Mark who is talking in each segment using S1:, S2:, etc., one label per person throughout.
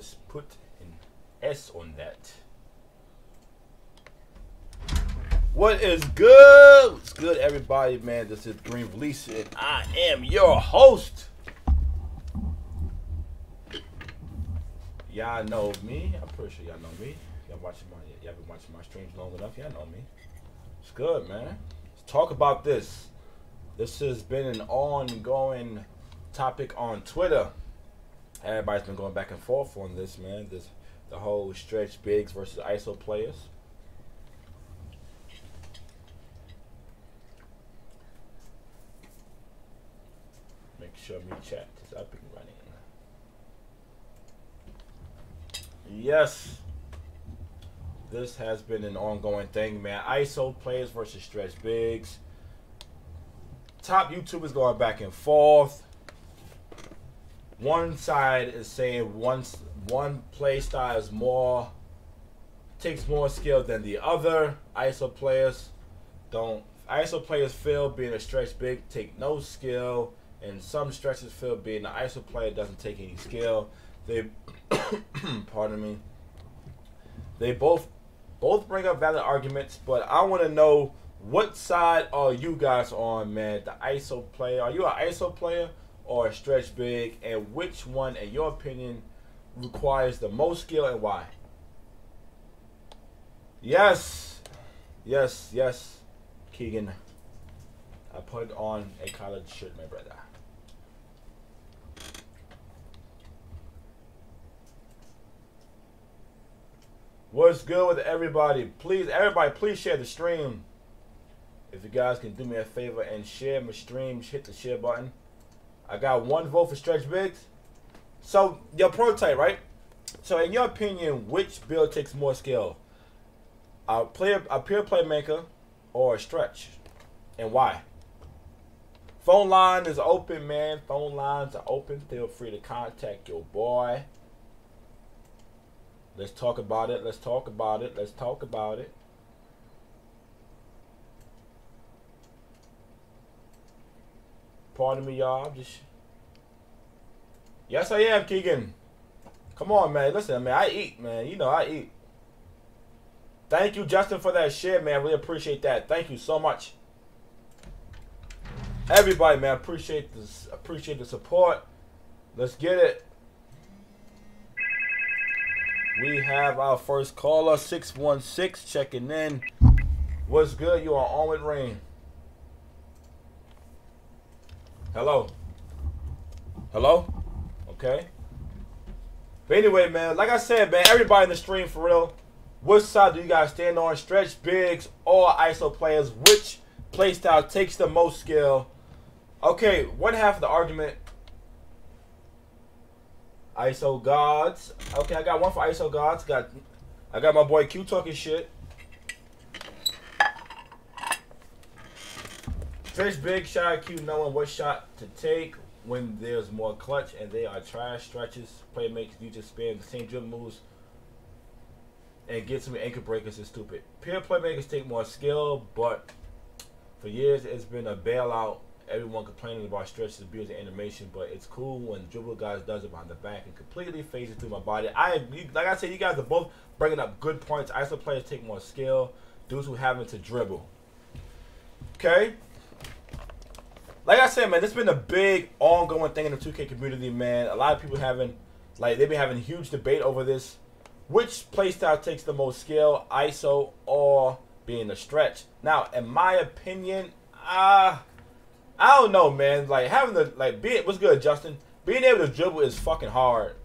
S1: just put an S on that. What is good? What's good, everybody, man? This is Green Release, and I am your host. Y'all know me. I'm pretty sure y'all know me. Y'all been watching my streams long enough. Y'all know me. It's good, man. Let's talk about this. This has been an ongoing topic on Twitter. Everybody's been going back and forth on this, man. The whole stretch bigs versus ISO players. Make sure me chat is up and running. Yes, this has been an ongoing thing, man. ISO players versus stretch bigs. Top YouTubers going back and forth. One side is saying one play style is takes more skill than the other. ISO players feel being a stretch big take no skill, and some stretchers feel being an ISO player doesn't take any skill. They pardon me. They both bring up valid arguments, but I want to know, what side are you guys on, man? The ISO player. Are you an ISO player or a stretch big, and which one, in your opinion, requires the most skill and why? Yes, Keegan. I put on a college shirt, my brother. What's good with everybody? Everybody, please share the stream. If you guys can do me a favor and share my stream, hit the share button. I got 1 vote for stretch bigs. So, your prototype, right? So, in your opinion, which build takes more skill? A pure playmaker or a stretch? And why? Phone line is open, man. Phone lines are open. Feel free to contact your boy. Let's talk about it. Let's talk about it. Let's talk about it. Pardon me, y'all. Yes, I am, Keegan. Come on, man. Listen, man. I eat, man. You know I eat. Thank you, Justin, for that share, man. Really appreciate that. Thank you so much. Everybody, man. Appreciate this. Appreciate the support. Let's get it. We have our first caller, 616, checking in. What's good? You are on with Reem. Hello. Hello? Okay. But anyway, man, like I said, man, everybody in the stream, for real, which side do you guys stand on? Stretch bigs or ISO players? Which playstyle takes the most skill? Okay, one half of the argument, ISO gods. Okay, I got one for ISO gods. I got my boy Q talking shit. Stretch big, shot Q knowing what shot to take when there's more clutch, and they are trash stretches. Playmakers, you just spam the same dribble moves and get some ankle breakers is stupid. Pure playmakers take more skill, but for years it's been a bailout. Everyone complaining about stretches, abuse, and animation, but it's cool when dribble guys does it behind the back and completely phases through my body. Like I said, you guys are both bringing up good points. ISO players take more skill. Dudes who having to dribble. Okay. Like I said, man, this has been a big ongoing thing in the 2K community, man. A lot of people they've been having huge debate over this. Which playstyle takes the most skill, ISO or being a stretch? Now, in my opinion, I don't know, man. Like having what's good, Justin? Being able to dribble is fucking hard.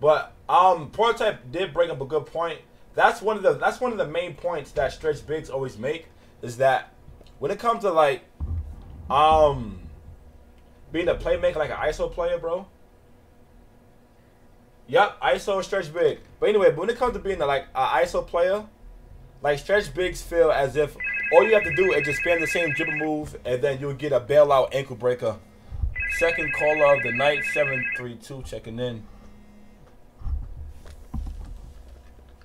S1: But Prototype did bring up a good point. That's one of the main points that stretch bigs always make, is that when it comes to being a playmaker, like an ISO player, bro. Yep, ISO stretch big. But anyway, when it comes to being an ISO player, like stretch bigs feel as if all you have to do is just spam the same dribble move, and then you'll get a bailout ankle breaker. Second caller of the night, 732, checking in.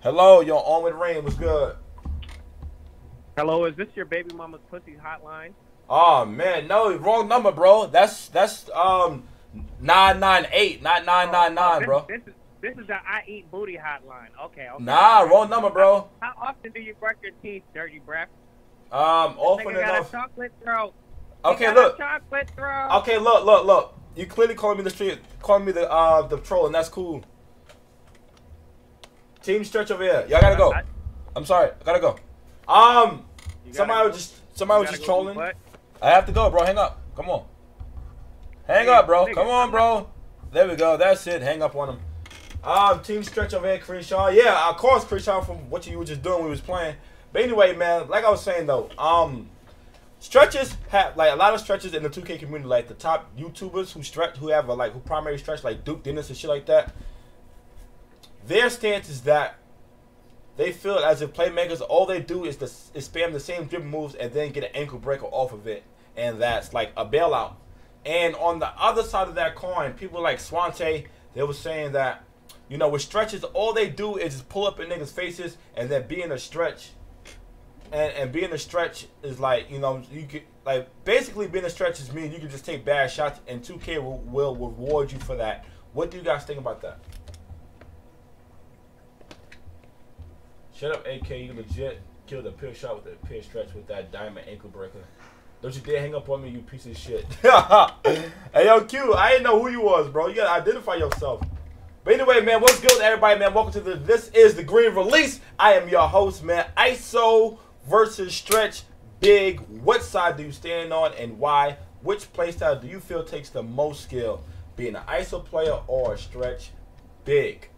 S1: Hello, you're on with Reem. What's good?
S2: Hello, is this your baby mama's pussy hotline?
S1: Oh man, no, wrong number, bro. That's 998, not 999, bro.
S2: This is the I Eat Booty hotline. Okay.
S1: Nah, wrong number, bro.
S2: How often do you brush your teeth, dirty breath?
S1: Often enough.
S2: Got a chocolate throat.
S1: Okay, look.
S2: Chocolate throat.
S1: Okay, look. You clearly calling me the street, calling me the troll, and that's cool. Team stretch over here. Y'all gotta go. I'm sorry, I gotta go. Somebody was just trolling. I have to go, bro. Hang up. Come on. Hang up, bro. Come on, bro. There we go. That's it. Hang up on him. Team stretch over here, Crenshaw. Yeah, of course, Crenshaw, from what you were just doing when we was playing. But anyway, man, like I was saying though, stretches have like a lot of stretches in the 2K community, like the top YouTubers who have who primary stretch, like Duke Dennis and shit like that. Their stance is that they feel as if playmakers, all they do is spam the same dribble moves and then get an ankle breaker off of it, and that's like a bailout. And on the other side of that coin, people like Swante, they were saying that, you know, with stretches, all they do is just pull up in niggas' faces and then be in a stretch. And being a stretch is like, you know, you could like basically being a stretch is mean you can just take bad shots and 2K will reward you for that. What do you guys think about that? Shut up, AK. You legit killed a pure shot with a pure stretch with that diamond ankle breaker. Don't you dare hang up on me, you piece of shit. Hey, yo, Q, I didn't know who you was, bro. You gotta identify yourself. But anyway, man, what's good, everybody, man? Welcome to this is the Green Release. I am your host, man. ISO versus stretch big. What side do you stand on and why? Which playstyle do you feel takes the most skill? Being an ISO player or a stretch big?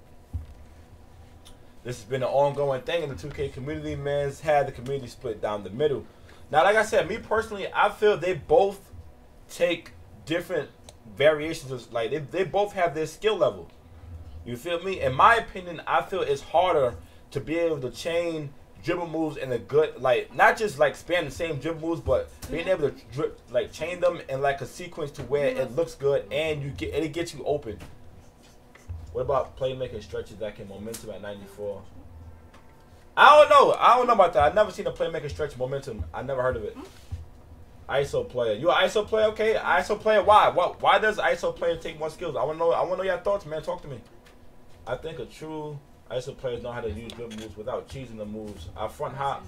S1: This has been an ongoing thing in the 2K community, man. It's had the community split down the middle. Now, like I said, me personally, I feel they both take different variations of, like, they both have their skill level. You feel me? In my opinion, I feel it's harder to be able to chain dribble moves in a good, like, not just like spam the same dribble moves, but being able to chain them in like a sequence to where it looks good and it gets you open. What about playmaking stretches that can momentum at 94? I don't know about that. I've never seen a playmaker stretch momentum. I never heard of it. ISO player. You an ISO player? Okay. ISO player. Why? Why does ISO player take more skills? I want to know your thoughts, man. Talk to me. I think a true ISO players know how to use dribble moves without cheesing the moves. I front hop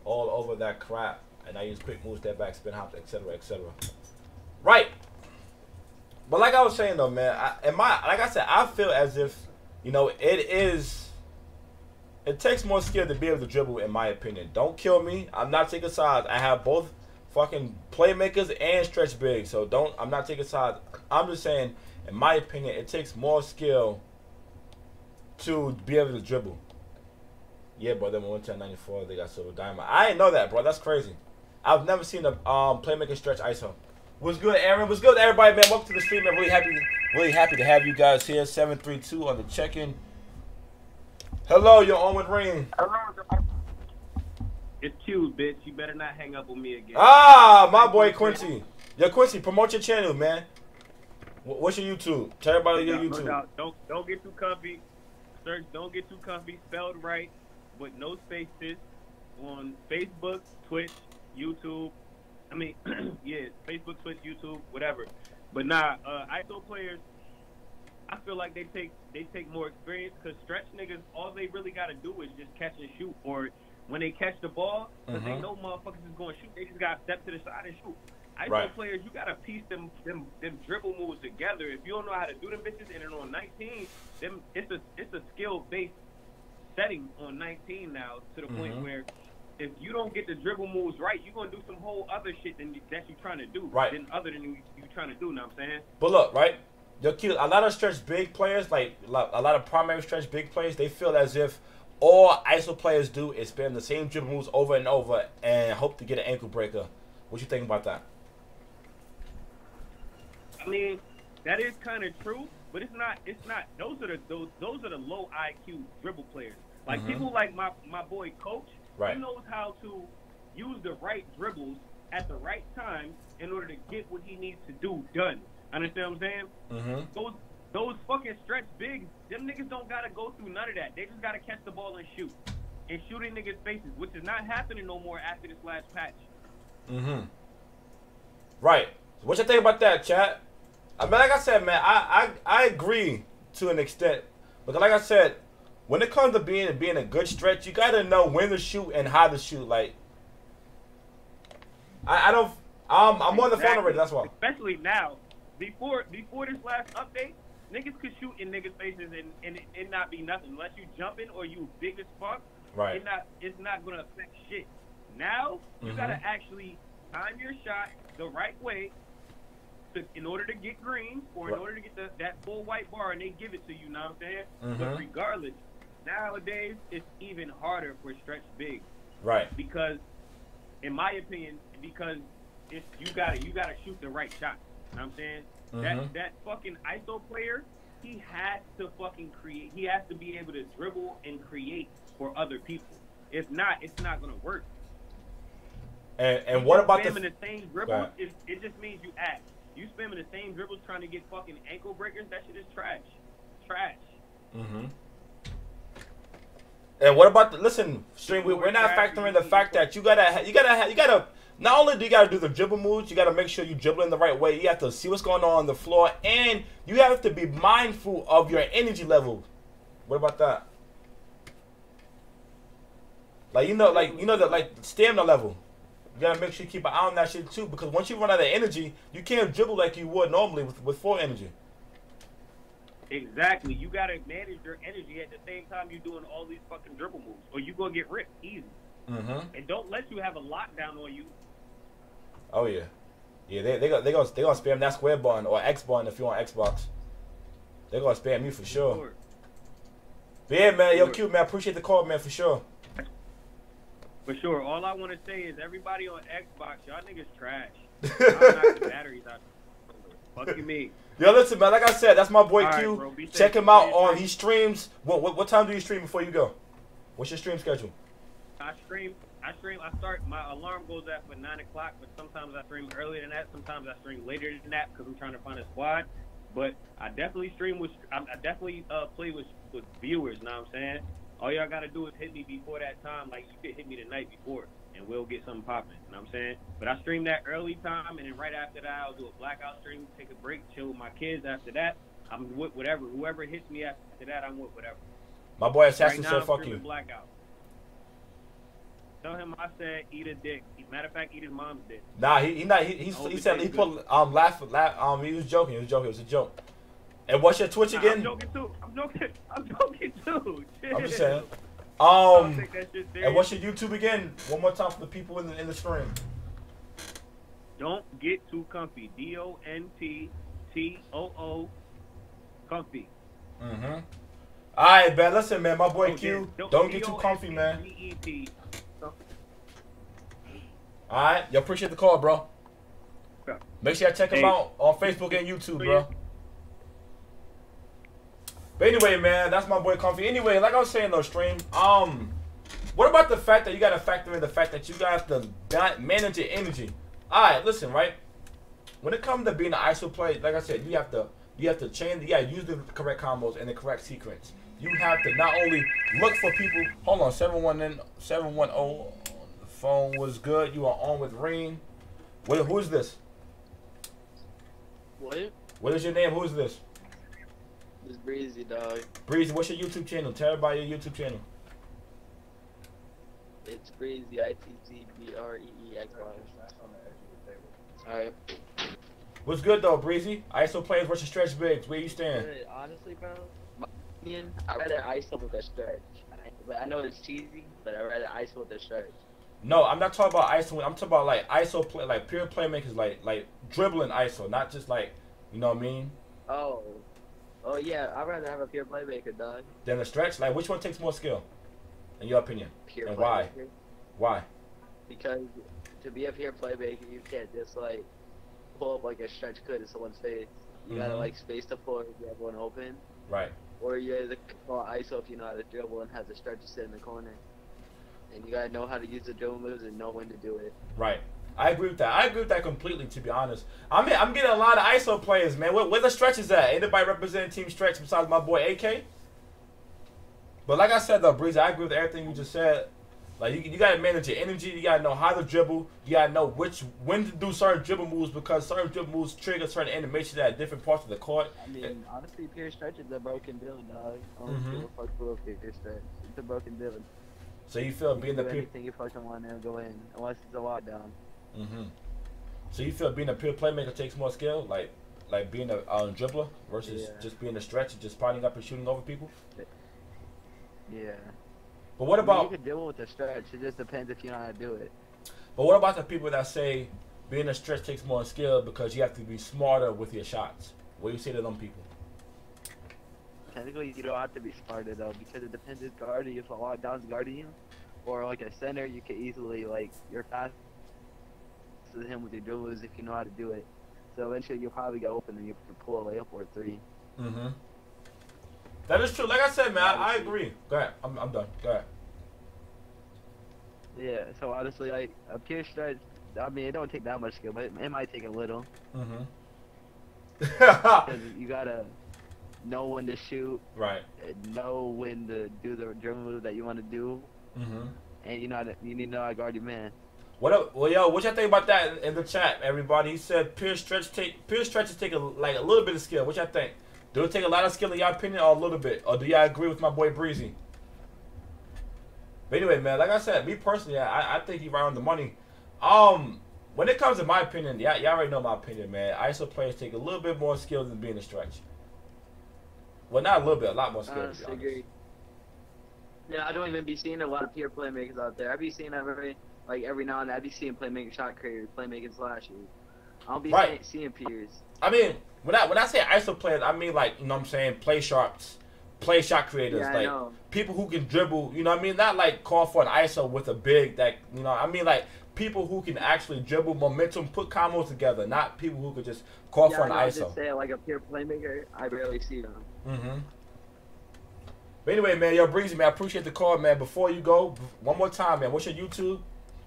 S1: all over that crap, and I use quick moves, step back, spin hops, etc., etc. Right. But like I was saying though, man, like I said, I feel as if, you know, it takes more skill to be able to dribble, in my opinion. Don't kill me. I'm not taking sides. I have both fucking playmakers and stretch big, so I'm not taking sides. I'm just saying, in my opinion, it takes more skill to be able to dribble. Yeah, bro, then we went to 94, they got silver diamond. I didn't know that, bro. That's crazy. I've never seen a playmaker stretch ISO. What's good, Aaron? What's good, everybody, man? Welcome to the stream, man. Really happy to have you guys here. 732 on the check-in. Hello, you're on with Reem.
S2: It's Q, bitch. You better not hang up on me again.
S1: Ah, my boy Quincy. Yo, Quincy, promote your channel, man. What's your YouTube? Tell everybody your YouTube.
S2: Don't get too comfy. Search Don't Get Too Comfy, spelled right, with no spaces, on Facebook, Twitch, YouTube. I mean, yeah, Facebook, Twitch, YouTube, whatever. But nah, ISO players, I feel like they take more experience, because stretch niggas, all they really got to do is just catch and shoot. Or when they catch the ball, because they know motherfuckers is going to shoot, they just got to step to the side and shoot. ISO players, you got to piece them dribble moves together. If you don't know how to do them bitches, and then on 19, it's a skill-based setting on 19 now, to the point where if you don't get the dribble moves right, you're going to do some whole other shit that you're trying to do. Right. Other than you trying to do, know what I'm saying?
S1: But look, right? A lot of stretch big players, like a lot of primary stretch big players, they feel as if all ISO players do is spam the same dribble moves over and over and hope to get an ankle breaker. What you think about that?
S2: I mean, that is kind of true, but it's not. Those are the low IQ dribble players. Like people like my boy Coach. Right. He knows how to use the right dribbles at the right time in order to get what he needs to do done. Understand what I'm saying? Those fucking stretch bigs, them niggas don't gotta go through none of that. They just gotta catch the ball and shoot. And shoot in niggas' faces, which is not happening no more after this last patch.
S1: Right. So what you think about that, chat? I mean, like I said, man, I agree to an extent. Because like I said, when it comes to being a good stretch, you gotta know when to shoot and how to shoot. Like, I don't. I'm on the phone already. That's why.
S2: Especially now, before this last update, niggas could shoot in niggas' faces and it not be nothing unless you jumping or you big as fuck.
S1: Right.
S2: It's not gonna affect shit. Now you gotta actually time your shot the right way in order to get green or in order to get that full white bar, and they give it to you. Know what I'm saying? But regardless, nowadays it's even harder for stretch big.
S1: Right.
S2: Because, in my opinion, because you gotta shoot the right shot. You know what I'm saying? That fucking ISO player, he has to fucking create. He has to be able to dribble and create for other people. If not, it's not gonna work.
S1: And what about
S2: spamming the same dribbles? It just means you act. You spamming the same dribbles trying to get fucking ankle breakers. That shit is trash. Trash.
S1: And what about the stream? We're not factoring the fact that you gotta. Not only do you gotta do the dribble moves, you gotta make sure you dribble in the right way. You have to see what's going on the floor, and you have to be mindful of your energy level. What about that? Like the stamina level. You gotta make sure you keep an eye on that shit too, because once you run out of energy, you can't dribble like you would normally with full energy.
S2: Exactly. You gotta manage your energy at the same time you're doing all these fucking dribble moves, or you gonna get ripped easy. And don't let you have a lockdown on you.
S1: Oh yeah, they gonna spam that square button or X button if you on Xbox. They gonna spam you for sure. But yeah, man, yo, Q, man, I appreciate the call, man, for sure.
S2: For sure. All I want to say is everybody on Xbox, y'all niggas trash. Y'all knock the batteries out. Fuck you, me.
S1: Yo, listen, man. Like I said, that's my boy Q.
S2: Bro,
S1: check him out on he streams. What time do you stream before you go? What's your stream schedule?
S2: I start. My alarm goes at for 9 o'clock, but sometimes I stream earlier than that. Sometimes I stream later than that because I'm trying to find a squad. But I definitely stream with. I definitely play with viewers. Know what I'm saying? All y'all gotta do is hit me before that time. Like, you could hit me the night before, and we'll get something popping. You know what I'm saying? But I stream that early time, and then right after that, I'll do a blackout stream, take a break, chill with my kids. After that, I'm with whatever. Whoever hits me after that, I'm with whatever.
S1: My boy Assassin
S2: right
S1: said, "Fuck you."
S2: Blackout. Tell him I said eat a dick. Matter of fact, eat his mom's dick.
S1: Nah, he said he put laugh. He was joking. It was a joke. And what's your Twitch again?
S2: I'm joking too. Chill.
S1: I'm just saying. And what's your YouTube again? One more time for the people in the stream.
S2: Don't get too comfy. DONTTOO comfy.
S1: All right, man. Listen, man. My boy Q. Don't get too comfy, man. All right. Yo, appreciate the call, bro. Make sure you check him out on Facebook and YouTube, bro. But anyway, man, that's my boy Comfy. Anyway, like I was saying, though, stream. What about the fact that you gotta factor in the fact that you got to manage your energy? All right, listen, right. When it comes to being an ISO player, like I said, you have to change. You gotta use the correct combos and the correct sequence. You have to not only look for people. Hold on, 710. The phone was good. You are on with Reem. Who is this?
S3: What?
S1: What is your name? Who is this?
S3: It's Breezy, dog.
S1: Breezy, what's your YouTube channel? Tell everybody your YouTube channel.
S3: It's Breezy, ITTBREEX. Alright.
S1: What's good, though, Breezy? ISO players versus stretch bigs. Where you stand?
S3: Honestly, bro, my opinion, I'd rather ISO with a stretch. But I know it's cheesy, but I'd rather ISO with a stretch.
S1: No, I'm not talking about ISO. I'm talking about, like, ISO play, like, pure playmakers, like dribbling ISO, not just, like, you know what I mean?
S3: Oh yeah, I'd rather have a pure playmaker, dog.
S1: Than a stretch? Like, which one takes more skill, in your opinion?
S3: Pure
S1: and
S3: playmaker.
S1: Why?
S3: Because to be a pure playmaker, you can't just, like, pull up like a stretch could in someone's face. You gotta, like, space the floor if you have one open.
S1: Right.
S3: Or you gotta call ISO if you know how to dribble and have the stretcher sit in the corner. And you gotta know how to use the dribble moves and know when to do it.
S1: Right. I agree with that. I agree with that completely, to be honest. I'm getting a lot of ISO players, man. Where the stretches at? Anybody representing Team Stretch besides my boy AK? But like I said, though, Breezy, I agree with everything you just said. Like you gotta manage your energy. You gotta know how to dribble. You gotta know when to do certain dribble moves because certain dribble moves trigger certain animations at different parts of the court.
S3: I mean, honestly, pure stretch is a broken build, dog. I don't give a fuck for pure stretch. It's a broken build.
S1: So you feel being the
S3: pure
S1: pure
S3: anything you fucking want to go in unless it's a lockdown.
S1: So you feel being a pure playmaker takes more skill, like being a dribbler versus just being a stretch and just spotting up and shooting over people.
S3: Yeah.
S1: But what about?
S3: You can dribble with the stretch. It just depends if you know how to do it.
S1: But what about the people that say being a stretch takes more skill because you have to be smarter with your shots? What do you say to them people?
S3: Technically, you don't have to be smarter though, because it depends who's guarding you. If a lockdown's guarding you, or like a center, you can easily you're fast to him with your dribbles if you know how to do it. So eventually, you'll probably get open and you can pull a layup or a three.
S1: That is true. Like I said, man, I agree. Go ahead. I'm done. Go ahead.
S3: Yeah. So honestly, like a pure stretch, I mean, it don't take that much skill, but it might take a little. Because you gotta know when to shoot,
S1: right?
S3: Know when to do the dribble move that you want to do, and you need to know how to guard your man.
S1: What up? Well, yo, what y'all think about that in the chat, everybody? He said pure stretches take a little bit of skill. What y'all think? Do it take a lot of skill in your opinion, or a little bit, or do y'all agree with my boy Breezy? But anyway, man, like I said, me personally, I think he's right on the money. When it comes to my opinion, y'all already know my opinion, man. ISO players take a little bit more skill than being a stretch. Well, not a little bit, a lot more skill.
S3: I agree. Yeah, I don't even be seeing a lot of pure playmakers out there. I be seeing every now and then. I be seeing playmaking shot creators, playmaking slashers. I don't be seeing peers.
S1: I mean, when I say ISO players, I mean like, you know what I'm saying, play shot creators, like people who can dribble, you know what I mean? Not like call for an ISO with a big that, you know, I mean like people who can actually dribble momentum, put combos together, not people who could just call for an ISO.
S3: Just say like a pure playmaker, I rarely see them.
S1: But anyway, man, yo, Breezy, man, I appreciate the call, man. Before you go, one more time, man, what's your YouTube?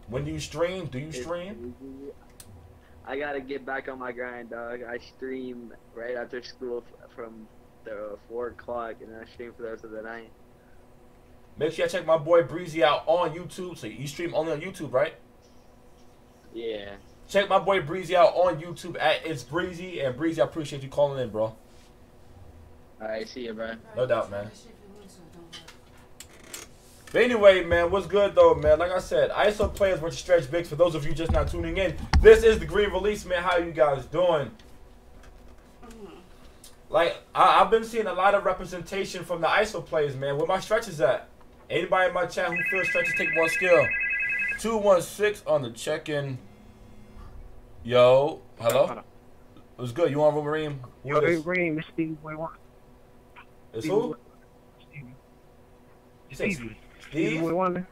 S1: When do you stream? Do you stream?
S3: I gotta get back on my grind, dog. I stream right after school from the 4 o'clock, and I stream for the rest of the night.
S1: Make sure you check my boy Breezy out on YouTube. So you stream only on YouTube, right?
S3: Yeah.
S1: Check my boy Breezy out on YouTube at It's Breezy. And Breezy, I appreciate you calling in, bro.
S3: Alright, see you, bro.
S1: No doubt, man. But anyway, man, what's good though, man? Like I said, ISO players versus stretch bigs. For those of you just not tuning in, this is the Green Release, man. How you guys doing? Like, I've been seeing a lot of representation from the ISO players, man. Where my stretches at? Anybody in my chat who feels stretches take more skill? 216 on the check-in. Yo, hello? What's good? You on Reem?
S4: Yo, hey, Reem, it's Steve.
S1: It's who?
S4: Steve.
S1: Steve?
S4: Wonder.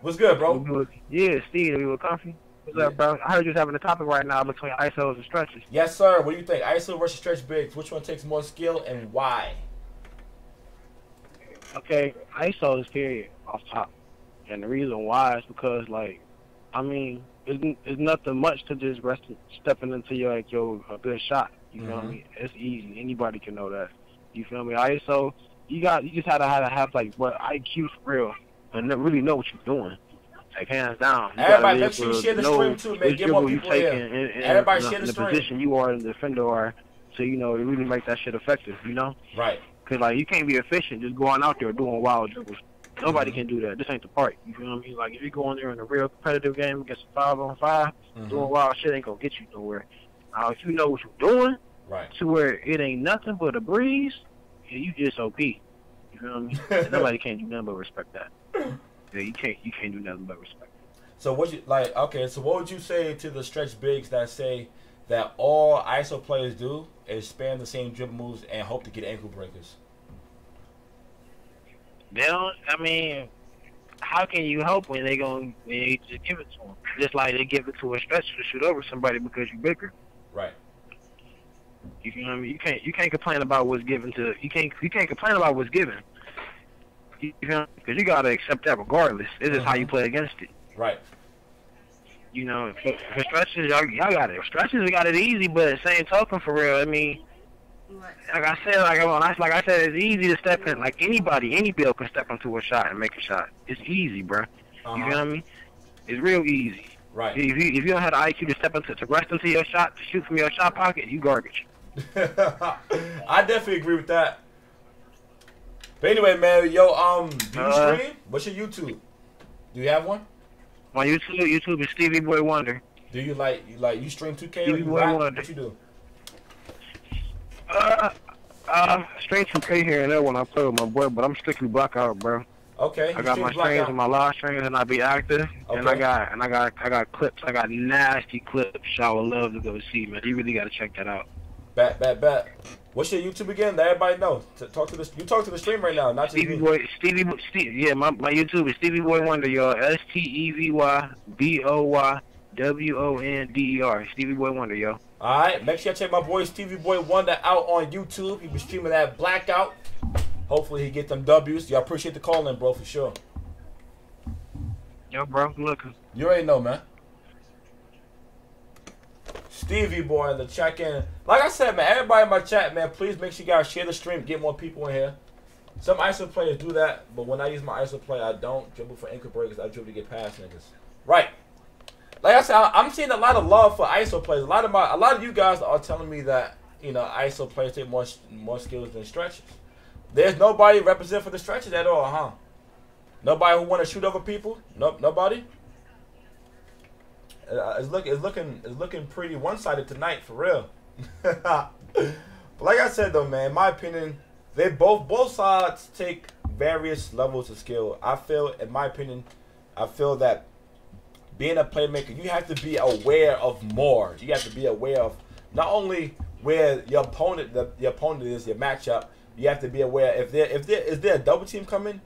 S1: What's good, bro?
S4: Yeah, Steve. We were comfy. What's up, bro? I heard you was having a topic right now between ISOs and stretches.
S1: Yes, sir. What do you think? ISO versus stretch bigs. Which one takes more skill and why?
S4: Okay, ISO is period off top. And the reason why is because, like, I mean, it's nothing much to just stepping into your a good shot. You feel me? It's easy. Anybody can know that. You feel me? ISO, you just have to have like what IQ for real and really know what you're doing. Like hands down.
S1: Everybody, make sure you share the stream too, man. Get more people here. Everybody share the stream.
S4: The position you are in the defender are, so you know it really make that shit effective. You know?
S1: Right.
S4: Cause like you can't be efficient just going out there doing wild dribbles. Nobody can do that. This ain't the part. You feel what I mean? Like if you go in there in a real competitive game against a 5-on-5, doing wild shit ain't gonna get you nowhere. Now if you know what you're doing,
S1: right,
S4: to where it ain't nothing but a breeze, yeah, you just OP. You feel what I mean? And nobody can't do nothing but respect that. Yeah, you can't do nothing but respect it.
S1: So what you like? Okay, so what would you say to the stretch bigs that say that all ISO players do is spam the same dribble moves and hope to get ankle breakers?
S4: They don't. I mean, how can you help when they just give it to them? Just like they give it to a stretcher to shoot over somebody because you're bigger.
S1: Right.
S4: You feel what I mean? You can't complain about what's given to you can't complain about what's given. You feel? Because you gotta accept that regardless. This is how you play against it.
S1: Right.
S4: You know, for stretches, y'all got it. Stretches, we got it easy, but at the same token, for real, I mean, like I said, it's easy to step in. Like any build can step into a shot and make a shot. It's easy, bro. You feel me? It's real easy.
S1: Right.
S4: If you don't have the IQ to step into, to rest into your shot, to shoot from your shot pocket, you garbage.
S1: I definitely agree with that. But anyway, man, yo, do you stream? What's your YouTube? Do you have one?
S4: My YouTube is Stevie Boy Wonder.
S1: Do you you stream 2K or
S4: Stevie
S1: you
S4: Boy
S1: rap?
S4: Wonder.
S1: What you do?
S4: Stream 2K here and there when I play with my boy, but I'm strictly blackout, bro.
S1: Okay.
S4: I got my streams and my live streams, and I be active. Okay. And I got clips. I got nasty clips. I would love to go see, man. You really gotta check that out.
S1: Bet. What's your YouTube again? Let everybody know. Talk to this. You talk to the stream right now, not
S4: Stevie Boy. Yeah, my YouTube is Stevie Boy Wonder, y'all. STEVYBOYWONDER. Stevie Boy Wonder, yo.
S1: All right, make sure you check my boy Stevie Boy Wonder out on YouTube. He be streaming that Blackout. Hopefully he get them W's. Y'all appreciate the call in, bro, for sure.
S4: Yo, bro, look.
S1: You already know, man. Stevie Boy in the check-in. Like I said, man, everybody in my chat, man, please make sure you guys share the stream, get more people in here. Some ISO players do that, but when I use my ISO play, I don't dribble for ankle breakers. I dribble to get past niggas. Right. Like I said, I'm seeing a lot of love for ISO players. A lot of you guys are telling me that, you know, ISO players take more skills than stretches. There's nobody represent for the stretches at all, huh? Nobody who want to shoot over people? Nope, nobody. It's looking pretty one-sided tonight, for real. But like I said, though, man, in my opinion, they both sides take various levels of skill. I feel, in my opinion, that being a playmaker, you have to be aware of more. You have to be aware of not only where your opponent is, your matchup. You have to be aware is there a double team coming?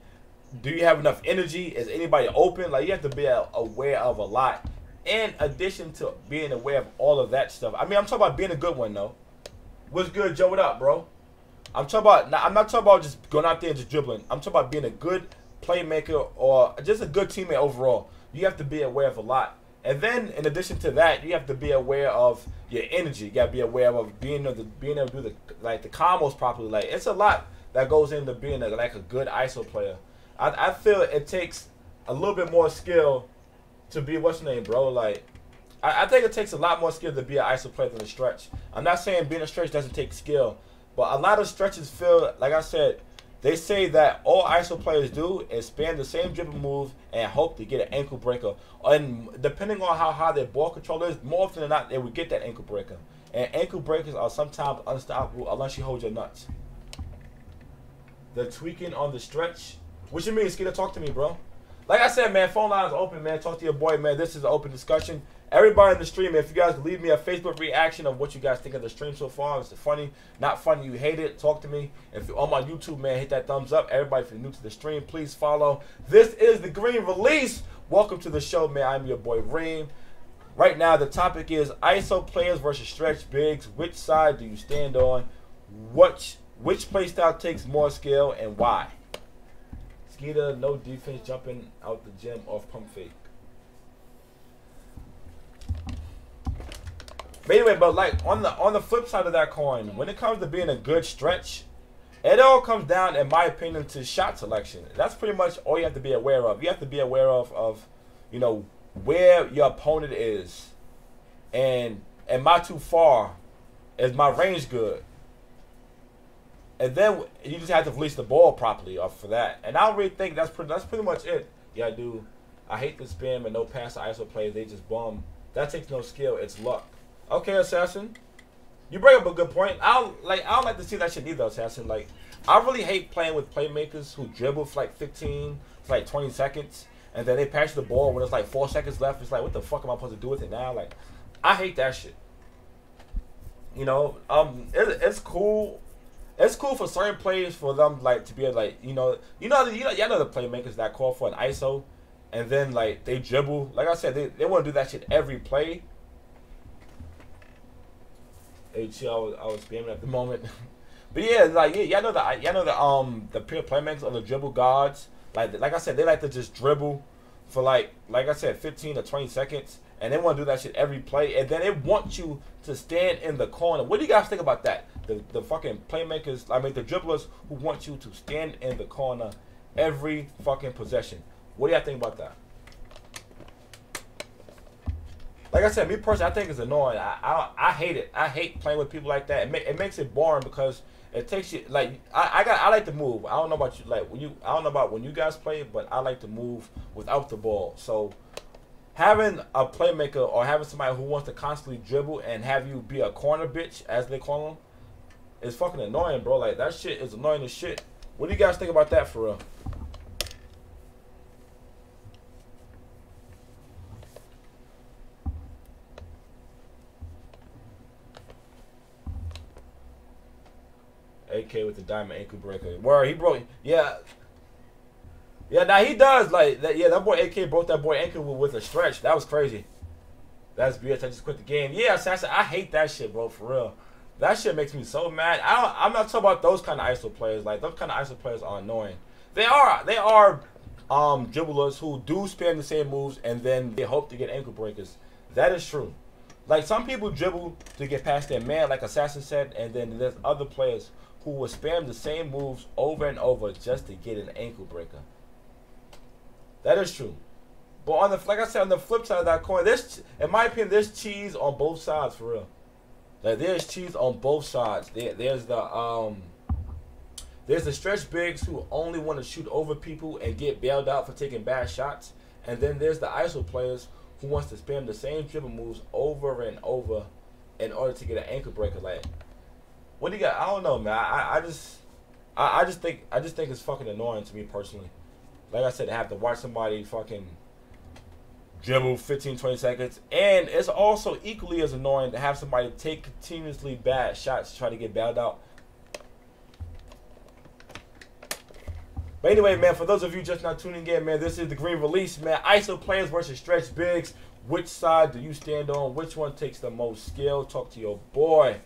S1: Do you have enough energy? Is anybody open? Like, you have to be aware of a lot. In addition to being aware of all of that stuff. I mean, I'm talking about being a good one, though. What's good, Joe? What up, bro? I'm not talking about just going out there and just dribbling. I'm talking about being a good playmaker or just a good teammate overall. You have to be aware of a lot. And then, in addition to that, you have to be aware of your energy. You got to be aware of being able to do the combos properly. Like, it's a lot that goes into being a good ISO player. I feel it takes a little bit more skill to be, what's your name, bro? Like, I think it takes a lot more skill to be an ISO player than a stretch. I'm not saying being a stretch doesn't take skill, but a lot of stretches feel, like I said, they say that all ISO players do is spam the same dribble move and hope to get an ankle breaker. And depending on how high their ball control is, more often than not, they would get that ankle breaker. And ankle breakers are sometimes unstoppable unless you hold your nuts. The tweaking on the stretch. What you mean, Skeeter? Talk to me, bro. Like I said, man, phone lines open, man. Talk to your boy, man. This is an open discussion. Everybody in the stream, if you guys leave me a Facebook reaction of what you guys think of the stream so far. Is it funny? Not funny? You hate it? Talk to me. If you're on my YouTube, man, hit that thumbs up. Everybody, if you're new to the stream, please follow. This is the Green Release. Welcome to the show, man. I'm your boy, Reem. Right now, the topic is ISO players versus stretch bigs. Which side do you stand on? Which play style takes more skill and why? Skeeter, no defense, jumping out the gym off pump fake. But anyway, but like on the flip side of that coin, when it comes to being a good stretch, it all comes down, in my opinion, to shot selection. That's pretty much all you have to be aware of. You have to be aware of you know, where your opponent is, and am I too far? Is my range good? And then you just have to release the ball properly for that. And I don't really think that's pretty much it. Yeah, dude. I hate the spam and no pass to ISO players. They just bum. That takes no skill. It's luck. Okay, Assassin. You bring up a good point. I don't like to see that shit either, Assassin. Like, I really hate playing with playmakers who dribble for like 15, for like 20 seconds, and then they pass the ball when it's like 4 seconds left. It's like, what the fuck am I supposed to do with it now? Like, I hate that shit. You know, it's cool. It's cool for certain players for them like to be like, you know the playmakers that call for an ISO, and then like they dribble. Like I said, they want to do that shit every play. I was spamming at the moment, but yeah, like y'all know the pure playmakers or the dribble guards. Like I said, they like to just dribble for like I said, 15 to 20 seconds, and they want to do that shit every play, and then they want you to stand in the corner. What do you guys think about that? The fucking playmakers, I mean the dribblers who want you to stand in the corner every fucking possession. What do y'all think about that? like I said, me personally, I think it's annoying. I hate it. I hate playing with people like that. It makes it boring because it takes you like I like to move. I don't know about you, like I don't know about when you guys play, but I like to move without the ball. So having a playmaker or having somebody who wants to constantly dribble and have you be a corner bitch, as they call them, is fucking annoying, bro. Like that shit is annoying as shit. What do you guys think about that for real? AK with the diamond ankle breaker. Where he broke, yeah. Yeah, now he does like that. Yeah, that boy AK broke that boy ankle with a stretch. That was crazy. That's BS. I just quit the game. Yeah, Assassin. I hate that shit, bro. For real, that shit makes me so mad. I'm not talking about those kind of ISO players. Like those kind of ISO players are annoying. They are dribblers who do spam the same moves and then they hope to get ankle breakers. That is true. Like some people dribble to get past their man, like Assassin said, and then there's other players who will spam the same moves over and over just to get an ankle breaker. That is true. But on the, like I said, on the flip side of that coin, in my opinion, there's cheese on both sides for real. Like there's cheese on both sides. There's the stretch bigs who only want to shoot over people and get bailed out for taking bad shots, and then there's the ISO players who wants to spam the same dribble moves over and over in order to get an ankle breaker. Like, what do you got? I don't know, man. I just think it's fucking annoying to me personally. Like I said, I have to watch somebody fucking dribble 15, 20 seconds. And it's also equally as annoying to have somebody take continuously bad shots to try to get bailed out. But anyway, man, for those of you just not tuning in, man, this is the Green Release, man. ISO players versus stretch bigs. Which side do you stand on? Which one takes the most skill? Talk to your boy.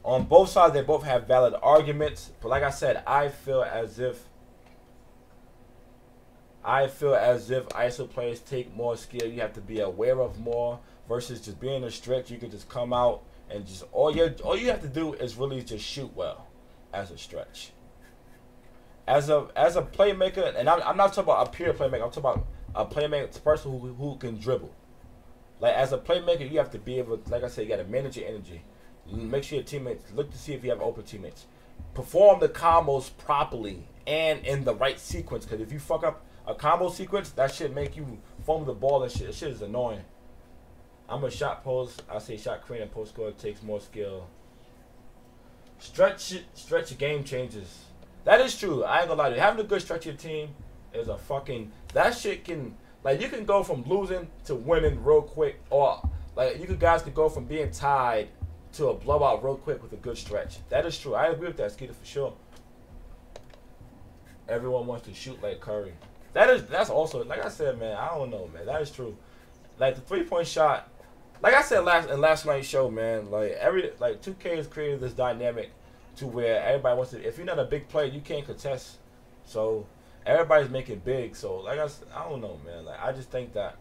S1: On both sides, they both have valid arguments. But like I said, I feel as if ISO players take more skill. You have to be aware of more versus just being a stretch. You can just come out and just all you have to do is really just shoot well as a stretch. As a playmaker, and I'm not talking about a pure playmaker. I'm talking about a playmaker, it's a person who can dribble. Like as a playmaker, you have to be able, like I said, you got to manage your energy. Make sure your teammates look to see if you have open teammates. Perform the combos properly and in the right sequence. Because if you fuck up a combo sequence, that shit make you fumble the ball and shit. That shit is annoying. I'm a shot post. I say shot creating and post score takes more skill. Stretch game changes. That is true. I ain't gonna lie to you. Having a good stretch of your team is a fucking, that shit can, like you can go from losing to winning real quick, or like guys could go from being tied to a blowout real quick with a good stretch. That is true. I agree with that, Skeeter, for sure. Everyone wants to shoot like Curry. That's also, like I said, man, I don't know, man. That is true. Like the 3-point shot, like I said last night's show, man, like 2K has created this dynamic to where everybody wants to, if you're not a big player, you can't contest. So everybody's making big. So like I don't know, man. Like I just think that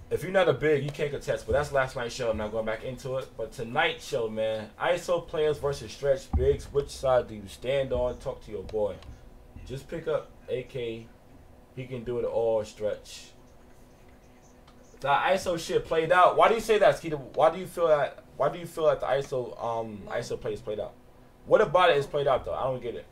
S1: if you're not a big, you can't contest. But that's last night's show. I'm not going back into it. But tonight's show, man, ISO players versus stretch bigs. Which side do you stand on? Talk to your boy. Just pick up AK. He can do it all stretch. The ISO shit played out. Why do you say that, Skeeter? Why do you feel that? Why do you feel like the ISO play is played out? What about it is played out though? I don't get it.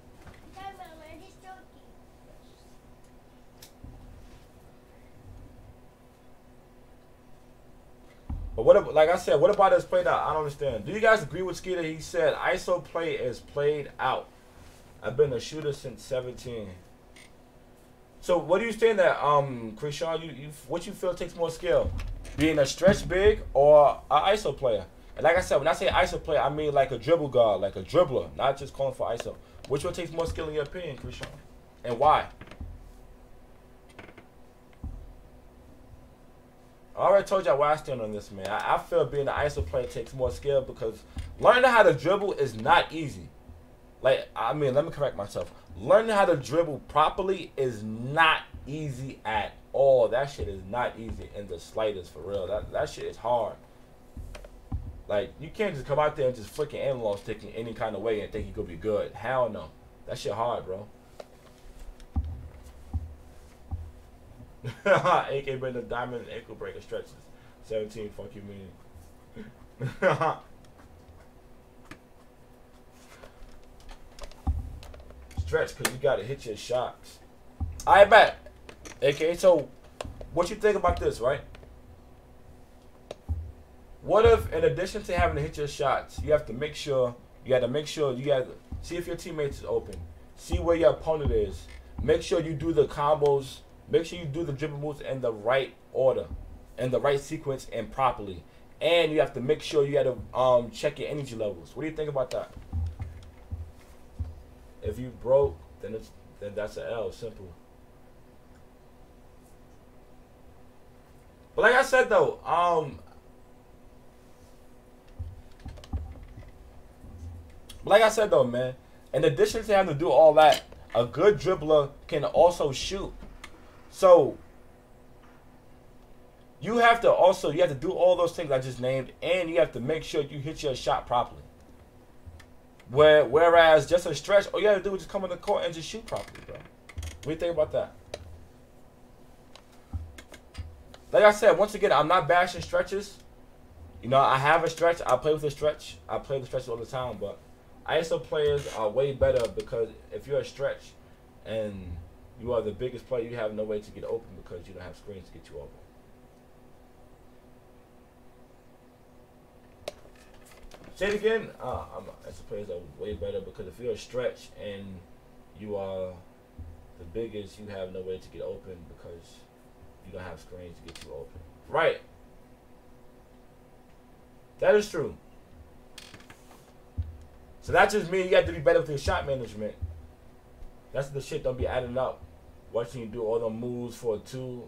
S1: But what, like I said, what about it is played out? I don't understand. Do you guys agree with Skeeter? He said ISO play is played out. I've been a shooter since 17. So what do you stand that, Krishan? What you feel takes more skill? Being a stretch big or an ISO player? And like I said, when I say ISO player, I mean like a dribble guard, like a dribbler, not just calling for ISO. Which one takes more skill in your opinion, Krishan? And why? I already told y'all where I stand on this, man. I feel being an ISO player takes more skill because learning how to dribble is not easy. Like, I mean, let me correct myself. Learning how to dribble properly is not easy at all. That shit is not easy in the slightest, for real. That shit is hard. Like, you can't just come out there and just flick your analog stick in any kind of way and think you could be good. Hell no. That shit hard, bro. AK bring the diamond ankle breaker stretches. 17, fuck you mean. Stretch, cause you gotta hit your shots. I bet. AK, so what you think about this, right? What if, in addition to having to hit your shots, you have to make sure, you got to see if your teammates is open, see where your opponent is, make sure you do the combos, make sure you do the dribble moves in the right order, in the right sequence and properly, and you have to make sure you got to check your energy levels. What do you think about that? If you broke, then that's an L, simple. But like I said though, man, in addition to having to do all that, a good dribbler can also shoot. So you have to do all those things I just named, and you have to make sure you hit your shot properly. Whereas just a stretch, all you have to do is just come on the court and just shoot properly, bro. What do you think about that? Like I said, once again, I'm not bashing stretches. You know, I have a stretch. I play with a stretch. I play with stretches all the time, but ISO players are way better because if you're a stretch and you are the biggest player, you have no way to get open because you don't have screens to get you open. Say it again. ISO players are way better because if you're a stretch and you are the biggest, you have no way to get open because you don't have screens to get you open. Right. That is true. So that just means you have to be better with your shot management. That's the shit don't be adding up. Watching you do all the moves for a 2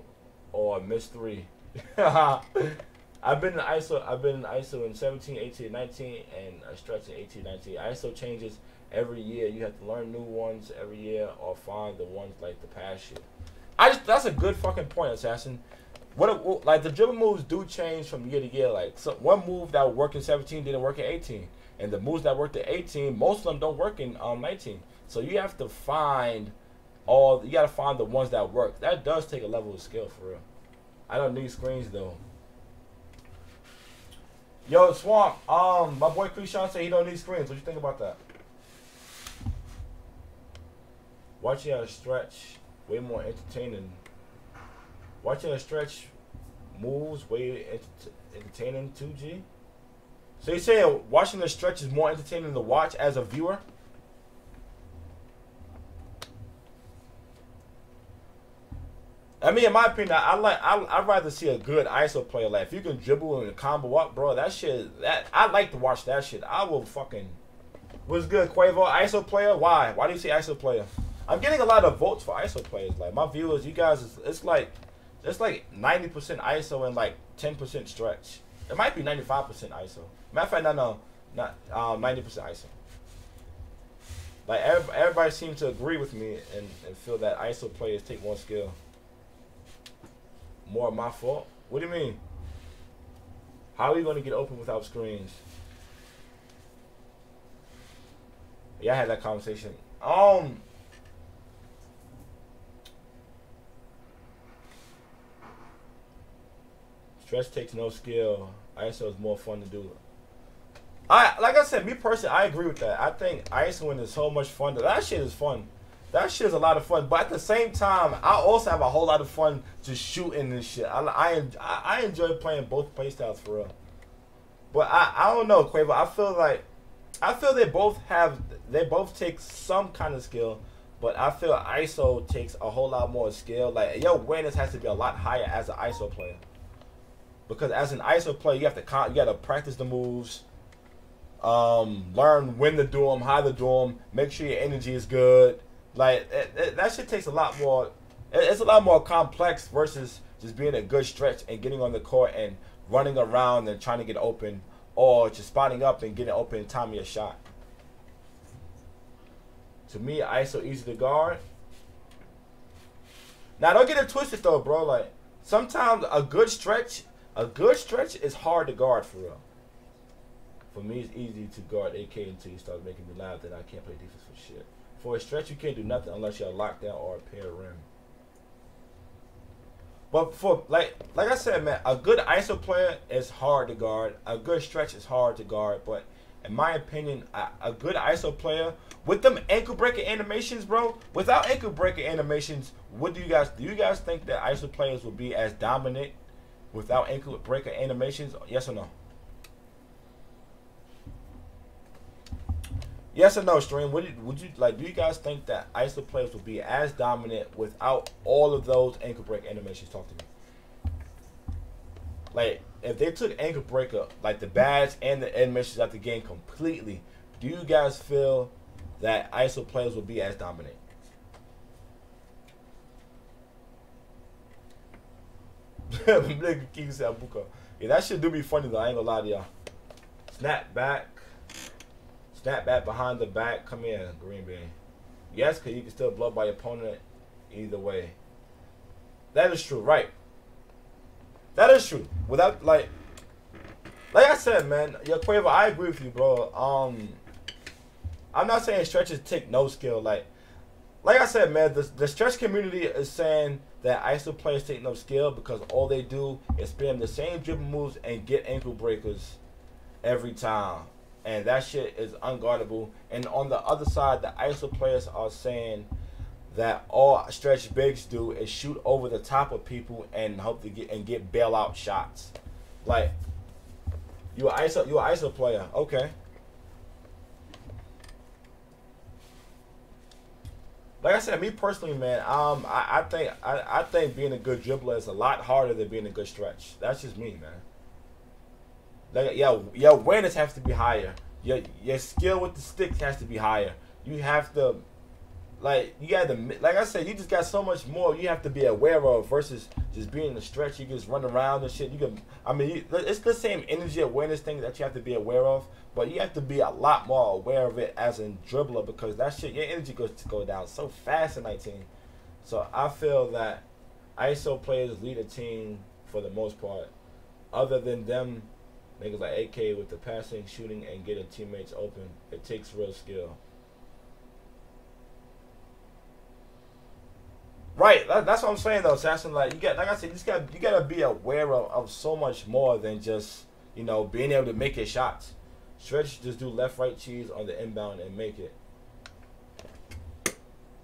S1: or a miss 3. I've been in ISO in 17, 18, 19, and a stretch in 18, 19. ISO changes every year. You have to learn new ones every year or find the ones like the past year. That's a good fucking point, Assassin. Like the dribble moves do change from year to year. Like one move that would work in 17 didn't work in 18, and the moves that worked in 18, most of them don't work in 19. So you have to find you gotta find the ones that work. That does take a level of skill for real. I don't need screens though. Yo, Swamp, my boy Krishan said he don't need screens. What you think about that? Watching a stretch way more entertaining. Watching a stretch moves way entertaining 2G. So you're saying watching the stretch is more entertaining to watch as a viewer? I mean, in my opinion, I'd rather see a good ISO player. Like if you can dribble and combo up, bro, that shit. I like to watch that shit. I will fucking. What's good, Quavo? ISO player? Why? Why do you say ISO player? I'm getting a lot of votes for ISO players. Like my viewers, you guys, it's like 90% ISO and like 10% stretch. It might be 95% ISO. Matter of fact, no, not 90% ISO. Like everybody seems to agree with me and feel that ISO players take more skill. More my fault? What do you mean? How are you going to get open without screens? Yeah, I had that conversation. Stretch takes no skill. ISO is more fun to do. Like I said, me personally, I agree with that. I think ISOing is so much fun. That shit is fun. That shit is a lot of fun. But at the same time, I also have a whole lot of fun just shooting this shit. I enjoy playing both playstyles for real. But I don't know, Quavo. I feel they both take some kind of skill, but I feel ISO takes a whole lot more skill. Like your awareness has to be a lot higher as an ISO player. Because as an ISO player, you gotta practice the moves, learn when to do them, how to do them, make sure your energy is good. Like that shit takes a lot more. It's a lot more complex versus just being a good stretch and getting on the court and running around and trying to get open, or just spotting up and getting open and timing your shot. To me, ISO easy to guard. Now don't get it twisted though, bro. Like sometimes a good stretch is hard to guard for real. For me, it's easy to guard AK until you start making me laugh that I can't play defense for shit. For a stretch, you can't do nothing unless you're locked down or a pair rim. But for like I said, man, a good ISO player is hard to guard. A good stretch is hard to guard. But in my opinion, a good ISO player with them ankle breaker animations, bro. Without ankle breaker animations, what do you guys think that ISO players would be as dominant without ankle breaker animations? Yes or no? Yes or no, stream? Would you like? Do you guys think that ISO players would be as dominant without all of those ankle break animations? Talk to me. Like, if they took ankle breaker, like the badge and the animations out the game completely, do you guys feel that ISO players would be as dominant? Yeah, that shit do be funny though. I ain't gonna lie to y'all. Snap back. Snap back behind the back. Come here, Green Bean. Yes, because you can still blow by your opponent either way. That is true, right? That is true. Without, like I said, man, yo, Quavo, I agree with you, bro. I'm not saying stretches take no skill. Like I said, man, the stretch community is saying that ISO players take no skill because all they do is spam the same dribble moves and get ankle breakers every time. And that shit is unguardable. And on the other side, the ISO players are saying that all stretch bigs do is shoot over the top of people and hope to get bailout shots. Like, you're an ISO player, okay? Like I said, me personally, man, I think being a good dribbler is a lot harder than being a good stretch. That's just me, man. Like, your awareness has to be higher. Your skill with the sticks has to be higher. You have to, like I said, you just got so much more you have to be aware of versus just being in a stretch. You just run around and shit. It's the same energy awareness thing that you have to be aware of, but you have to be a lot more aware of it as a dribbler because that shit, your energy goes to go down so fast in 19. So I feel that ISO players lead a team for the most part, other than them. Niggas like AK with the passing, shooting, and getting teammates open. It takes real skill. Right, that's what I'm saying though, Assassin. Like I said, you gotta be aware of so much more than just, you know, being able to make your shots. Stretch, just do left, right, cheese on the inbound and make it.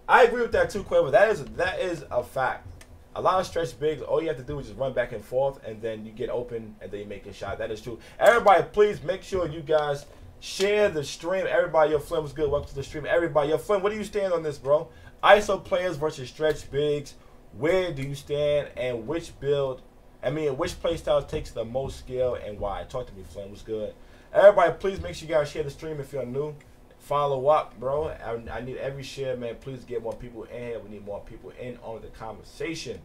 S1: I agree with that too, Quavo. That is a fact. A lot of stretch bigs, all you have to do is just run back and forth, and then you get open, and then you make a shot. That is true. Everybody, please make sure you guys share the stream. Everybody, your Flynn was good. Welcome to the stream. Everybody, your Flynn, what do you stand on this, bro? ISO players versus stretch bigs. Where do you stand, and which play style takes the most skill, and why? Talk to me, Flynn. What's good? Everybody, please make sure you guys share the stream if you're new. Follow up, bro. I need every share, man. Please get more people in here. We need more people in on the conversation.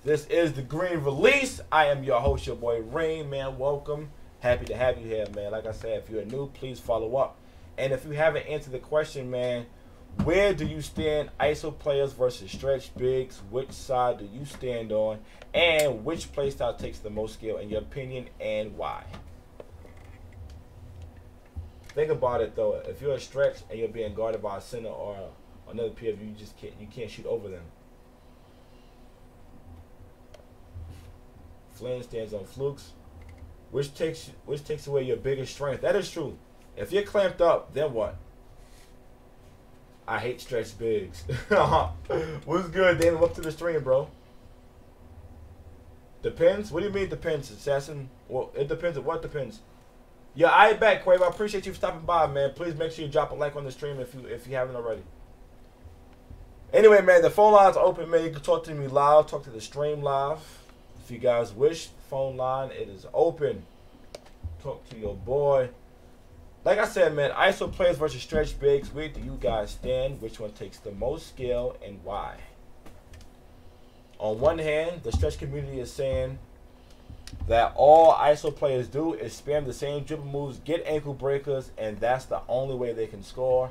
S1: This is the Green Release. I am your host, your boy Reem, man. Welcome. Happy to have you here, man. Like I said, if you're new, please follow up. And if you haven't answered the question, man, where do you stand ISO players versus stretch bigs? Which side do you stand on? And which playstyle takes the most skill in your opinion and why? Think about it though. If you're a stretch and you're being guarded by a center or another PF, you can't shoot over them. Flynn stands on flukes, which takes away your biggest strength. That is true. If you're clamped up, then what? I hate stretch bigs. What's good, Dan? Up to the stream, bro. Depends. What do you mean depends, Assassin? Well, it depends. What depends? Yeah, I bet, Quavo. I appreciate you stopping by, man. Please make sure you drop a like on the stream if you haven't already. Anyway, man, the phone line's open, man. You can talk to me live, talk to the stream live. If you guys wish, phone line, it is open. Talk to your boy. Like I said, man, ISO players versus stretch bigs. Where do you guys stand? Which one takes the most skill and why? On one hand, the stretch community is saying that all ISO players do is spam the same dribble moves, get ankle breakers, and that's the only way they can score.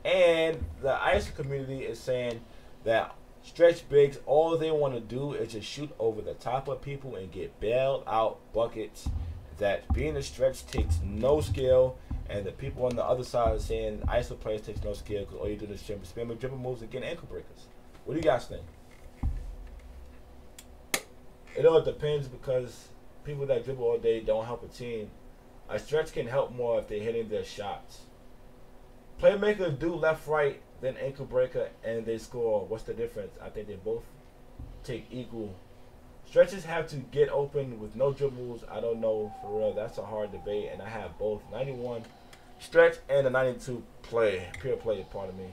S1: And the ISO community is saying that stretch bigs, all they want to do is just shoot over the top of people and get bailed out buckets. That being a stretch takes no skill, and the people on the other side are saying ISO players takes no skill because all you do is spam dribble moves and get ankle breakers. What do you guys think? It all depends because people that dribble all day don't help a team. A stretch can help more if they're hitting their shots. Playmakers do left, right, then ankle breaker, and they score. What's the difference? I think they both take equal. Stretches have to get open with no dribbles. I don't know, for real. That's a hard debate, and I have both. 91 stretch and a 92 pure play, pardon me.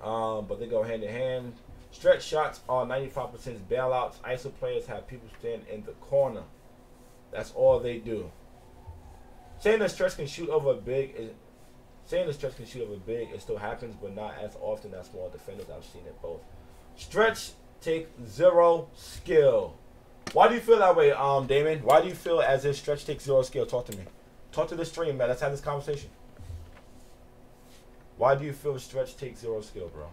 S1: But they go hand in hand. Stretch shots are 95% bailouts. ISO players have people stand in the corner. That's all they do. Saying the stretch can shoot over a big, it still happens, but not as often as small defenders. I've seen it both. Stretch take 0 skill. Why do you feel that way, Damon? Why do you feel as if stretch takes 0 skill? Talk to me. Talk to the stream, man. Let's have this conversation. Why do you feel stretch takes 0 skill, bro?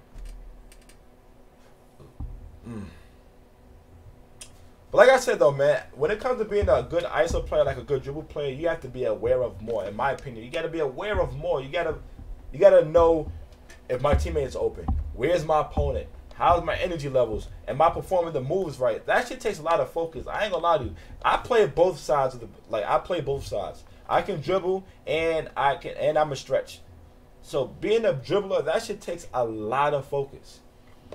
S1: But like I said, though, man, when it comes to being a good ISO player, like a good dribble player, you have to be aware of more. In my opinion, you got to be aware of more. You gotta know if my teammate is open. Where's my opponent? How's my energy levels? Am I performing the moves right? That shit takes a lot of focus. I ain't gonna lie to you. I play both sides of the I play both sides. I can dribble and I'm a stretch. So being a dribbler, that shit takes a lot of focus.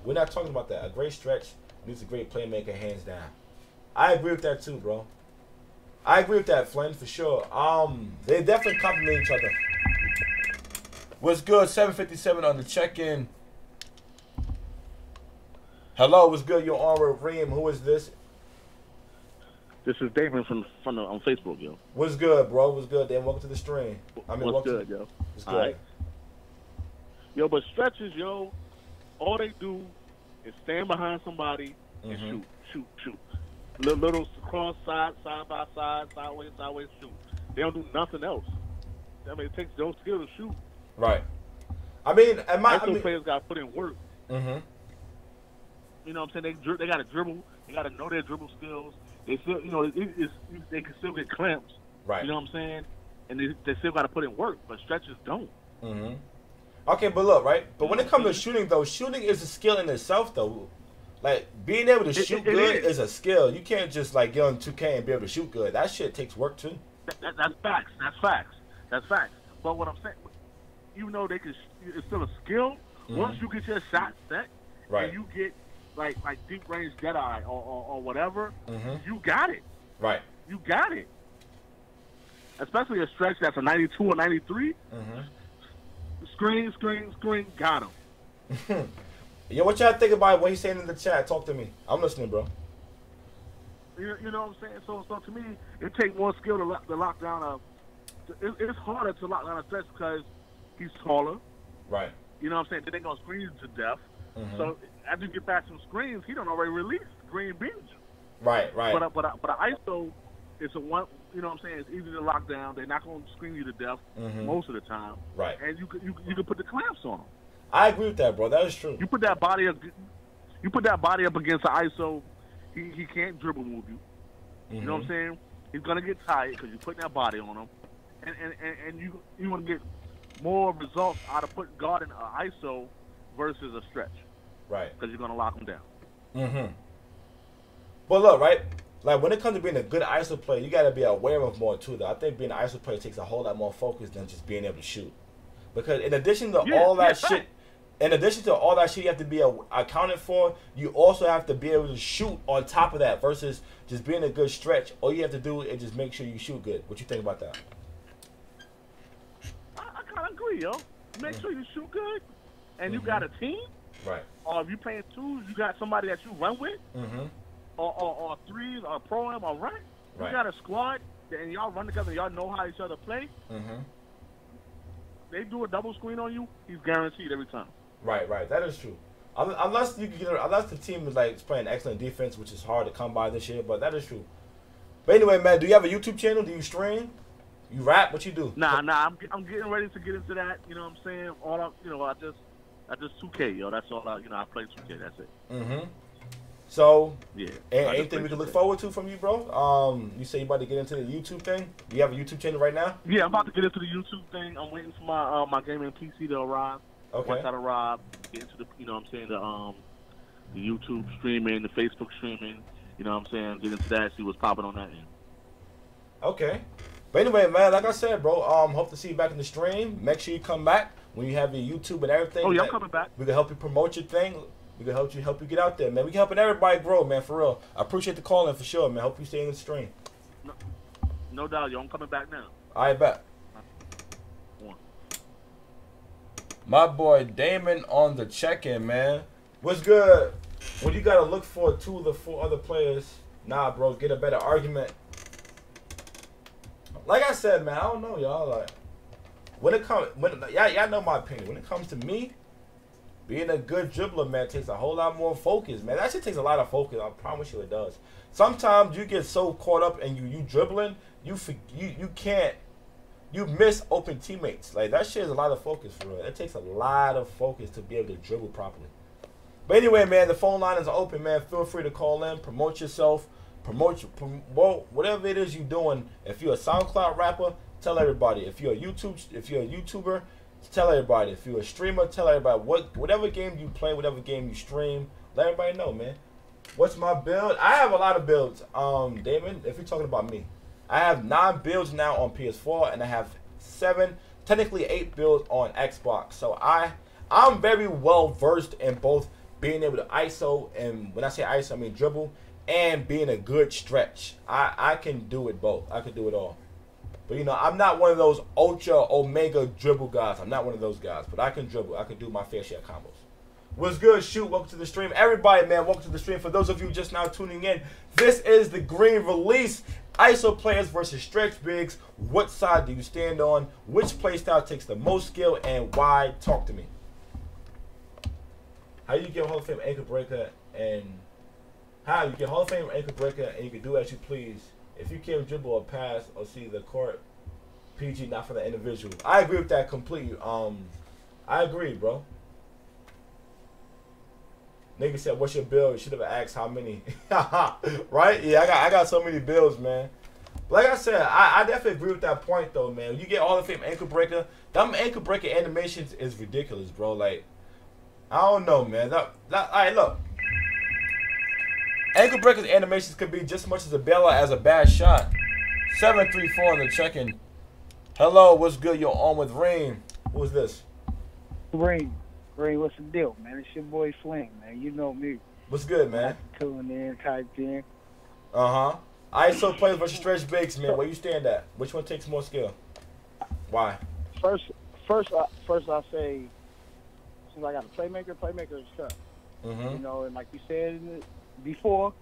S1: We're not talking about that. A great stretch needs a great playmaker, hands down. I agree with that too, bro. I agree with that, Flynn, for sure. They definitely complement each other. What's good? 757 on the check-in. Hello, what's good? You're on with Reem. Who is this?
S5: This is Damon from on Facebook, yo.
S1: What's good, bro? What's good, Dan? Welcome to the stream.
S5: What's good, yo?
S1: What's good?
S5: Right. Yo, but stretches, yo, all they do is stand behind somebody and shoot. Little cross side by side, sideways, shoot. They don't do nothing else. I mean, it takes no skill to shoot.
S1: Right. I mean,
S5: players got to put in work. You know what I'm saying? They got to dribble. They got to know their dribble skills. They still, they can still get clamps.
S1: Right.
S5: You know what I'm saying? And they still got to put in work, but stretches don't.
S1: Okay, but look, right? But when it comes to shooting, though, shooting is a skill in itself, though. Like, being able to shoot good is a skill. You can't just, like, get on 2K and be able to shoot good. That shit takes work, too.
S5: That's facts. That's facts. But what I'm saying, even though it's still a skill, once you get your shot set,
S1: right,
S5: and you get, like deep range dead eye or whatever, you got it.
S1: Right.
S5: You got it. Especially a stretch that's a 92 or 93. Screen, got him.
S1: Yo, what y'all think about what he's saying in the chat? Talk to me. I'm listening, bro.
S5: You know what I'm saying? So to me, it takes more skill to lock down it's harder to lock down a stretch because he's taller.
S1: Right.
S5: You know what I'm saying? Then they're going to screen you to death. So after you get back some screens, he don't already release green beans.
S1: Right.
S5: But an ISO is a one. You know what I'm saying? It's easy to lock down. They're not going to screen you to death most of the time.
S1: Right.
S5: And you can put the clamps on them.
S1: I agree with that, bro. That is true.
S5: You put that body up against the ISO, he can't dribble move you. You know what I'm saying? He's gonna get tired because you're putting that body on him, and you want to get more results out of putting guard in an ISO versus a stretch.
S1: Right.
S5: Because you're gonna lock him down.
S1: But look, right? Like when it comes to being a good ISO player, you got to be aware of more too. Though I think being an ISO player takes a whole lot more focus than just being able to shoot. Because in addition to all that shit. In addition to all that shit you have to be accounted for, you also have to be able to shoot on top of that versus just being a good stretch. All you have to do is just make sure you shoot good. What you think about that?
S5: I kind of agree, yo. Make sure you shoot good, and you got a team.
S1: Right.
S5: Or if you playing twos, you got somebody that you run with. Or threes, or pro-am, or run. You got a squad, and y'all run together, and y'all know how each other play. They do a double screen on you, he's guaranteed every time. Right.
S1: That is true. Unless the team is like playing excellent defense, which is hard to come by this year, but that is true. But anyway, man, do you have a YouTube channel? Do you stream? You rap? What you do?
S5: Nah. I'm getting ready to get into that. You know what I'm saying? I just 2K, yo. That's all. I play 2K. That's it.
S1: So
S5: yeah.
S1: Anything we can look forward to from you, bro? You say you about to get into the YouTube thing? Do you have a YouTube channel right now?
S5: Yeah, I'm about to get into the YouTube thing. I'm waiting for my gaming PC to arrive.
S1: Okay.
S5: Once that arrives, get into the, you know what I'm saying, the YouTube streaming, the Facebook streaming. You know what I'm saying? Get into that, see what's popping on that end.
S1: Okay. But anyway, man, like I said, bro, hope to see you back in the stream. Make sure you come back when you have your YouTube and everything.
S5: Oh, yeah, I'm coming back.
S1: We can help you promote your thing. We can help you get out there, man. We can helping everybody grow, man, for real. I appreciate the call in for sure, man. Hope you stay in the stream.
S5: No doubt, yo. I'm coming back now.
S1: All right, bet.
S5: One.
S1: My boy Damon on the check-in, man. What's good? When you got to look for 2 of the 4 other players, nah, bro, get a better argument. Like I said, man, I don't know, y'all. Like, y'all know my opinion. When it comes to me, being a good dribbler, man, takes a whole lot more focus, man. That shit takes a lot of focus. I promise you it does. Sometimes you get so caught up and you dribbling, you miss open teammates. Like, that shit is a lot of focus for real. It takes a lot of focus to be able to dribble properly. But anyway, man, the phone line is open, man. Feel free to call in, promote yourself, promote whatever it is you're doing. If you're a SoundCloud rapper, tell everybody. If you're a YouTuber, tell everybody. If you're a streamer, tell everybody. Whatever game you play, whatever game you stream, let everybody know, man. What's my build? I have a lot of builds, Damon, if you're talking about me. I have 9 builds now on PS4, and I have 7, technically 8 builds on Xbox. So I'm very well versed in both being able to ISO, and when I say ISO, I mean dribble, and being a good stretch. I can do it both. I can do it all. But, you know, I'm not one of those ultra omega dribble guys. I'm not one of those guys. But I can dribble. I can do my fair share of combos. What's good, Shoot? Welcome to the stream. Everybody, man, welcome to the stream. For those of you just now tuning in, this is the green release. ISO players versus stretch bigs. What side do you stand on? Which playstyle takes the most skill and why? Talk to me. How you get Hall of Fame anchor breaker and how you get Hall of Fame anchor breaker and you can do as you please. If you can't dribble or pass or see the court, PG not for the individual. I agree with that completely. I agree, bro. Nigga said, "What's your build?" You should have asked how many. Right? Yeah, I got so many builds, man. Like I said, I definitely agree with that point, though, man. You get Hall of Fame anchor breaker. Them anchor breaker animations is ridiculous, bro. Like, I don't know, man. All right, look. Ankle breakers animations could be just as much as a bailout as a bad shot. 734 on the check-in. Hello, what's good? You're on with Reem. Who's this?
S6: Reem, what's the deal, man? It's your boy Fling, man. You know me.
S1: What's good, man?
S6: Tune in, typed in.
S1: ISO players versus stretch bigs, man. Where you stand at? Which one takes more skill? Why?
S6: First, I say, since I got a playmaker is tough. You know, and like you said before,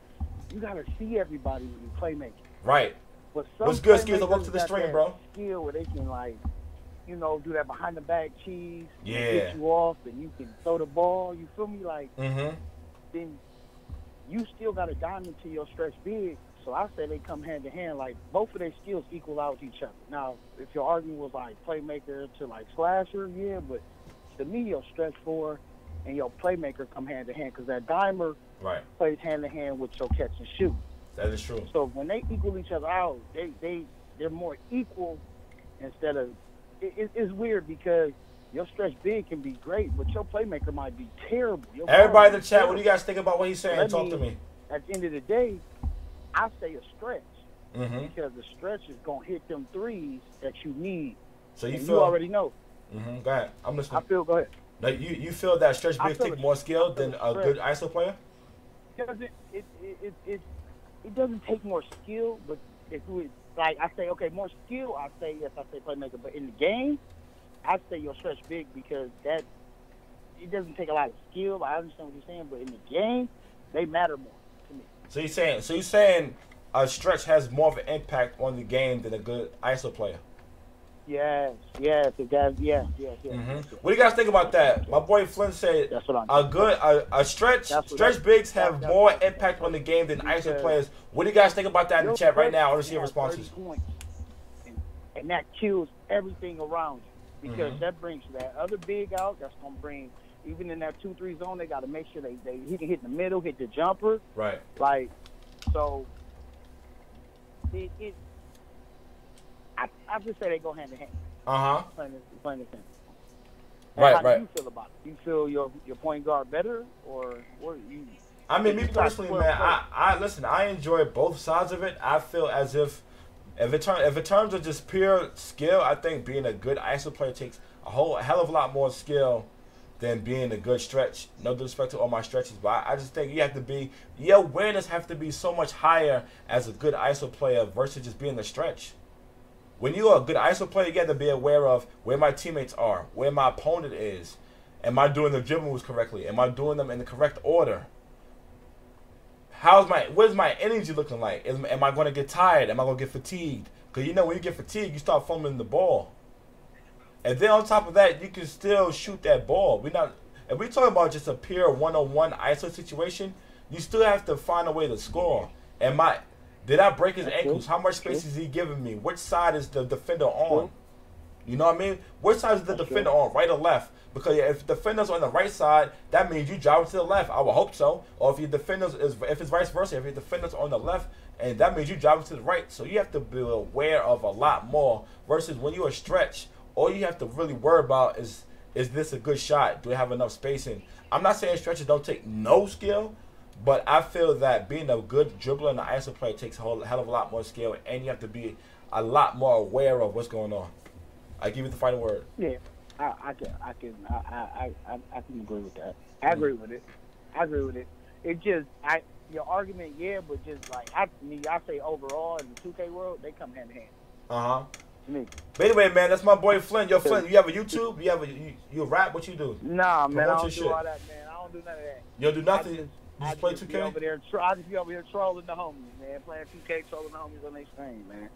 S6: you gotta see everybody when you playmaking.
S1: Right.
S6: But
S1: what's good, skills? Welcome to the stream, bro.
S6: Skill where they can, like, you know, do that behind the back cheese,
S1: yeah,
S6: get you off, and you can throw the ball. You feel me? Like, then you still got a diamond to your stretch big. So I say they come hand to hand. Like, both of their skills equal out each other. Now, if your argument was like playmaker to like slasher, yeah, but to me, your stretch four and your playmaker come hand to hand because that dimer plays hand to hand with your catch and shoot.
S1: That is true.
S6: So when they equal each other out, they're more equal instead of. It's weird because your stretch big can be great, but your playmaker might be terrible.
S1: Everybody in the chat, what do you guys think about what he's saying? Talk to me.
S6: At the end of the day, I say a stretch because the stretch is gonna hit them threes that you need.
S1: So you
S6: already know.
S1: Go ahead. I'm listening.
S6: Go ahead.
S1: Now, you feel that stretch bigs take more skill than a good ISO player?
S6: It doesn't take more skill, but if we like, I say okay, more skill. I say yes, I say playmaker, but in the game, I say your stretch big because that it doesn't take a lot of skill. I understand what you're saying, but in the game, they matter more to me.
S1: So you're saying a stretch has more of an impact on the game than a good ISO player?
S6: Yes, it does. Yes.
S1: What do you guys think about that? My boy Flynn said a stretch bigs have more impact on the game than ISO players. What do you guys think about that in the chat right now? I want to see your responses.
S6: And that kills everything around you because that brings that other big out. That's gonna bring even in that 2-3 zone. They got to make sure he can hit in the middle, hit the jumper.
S1: Right.
S6: Like so. I just say they go hand in hand.
S1: Plain and simple.
S6: And
S1: Right,
S6: how
S1: right.
S6: do you feel about it? Do you feel your point guard better, or what?
S1: I mean, me
S6: You got
S1: personally,
S6: 12
S1: man,
S6: players.
S1: I listen. I enjoy both sides of it. I feel as if in terms of just pure skill, I think being a good ISO player takes a hell of a lot more skill than being a good stretch. No disrespect to all my stretches, but I just think you have to be, your awareness have to be so much higher as a good ISO player versus just being a stretch. When you're a good ISO player, you got to be aware of where my teammates are, where my opponent is. Am I doing the dribble moves correctly? Am I doing them in the correct order? What is my energy looking like? Am I going to get tired? Am I going to get fatigued? Because you know when you get fatigued, you start fumbling the ball. And then on top of that, you can still shoot that ball. If we talking about just a pure one-on-one ISO situation, you still have to find a way to score. Did I break his ankles? How much space is he giving me? Which side is the defender on? You know what I mean? Which side is the defender on, right or left? Because if the defender's on the right side, that means you drive to the left. I would hope so. Or if if it's vice versa, if your defender's on the left, and that means you drive to the right. So you have to be aware of a lot more. Versus when you're a stretch, all you have to really worry about is this a good shot? Do I have enough spacing? I'm not saying stretches don't take no skill, but I feel that being a good dribbler and an ISO player takes a hell of a lot more skill, and you have to be a lot more aware of what's going on. I give you the final word.
S6: Yeah, I can agree with that. I agree with it. It just your argument, yeah, but just like I say overall in the 2K world, they come hand in hand. To me.
S1: But anyway, man, that's my boy Flynn. Yo, Flynn, you have a YouTube? You rap? What you do?
S6: Nah, man, I
S1: Promote
S6: don't
S1: your
S6: do
S1: shit.
S6: all that, man. I don't do none of that.
S1: You don't do nothing? You
S6: I
S1: just play
S6: just
S1: 2K?
S6: be over there. I just be over here trolling the homies, man. Playing 2K, trolling the homies on their stream, man.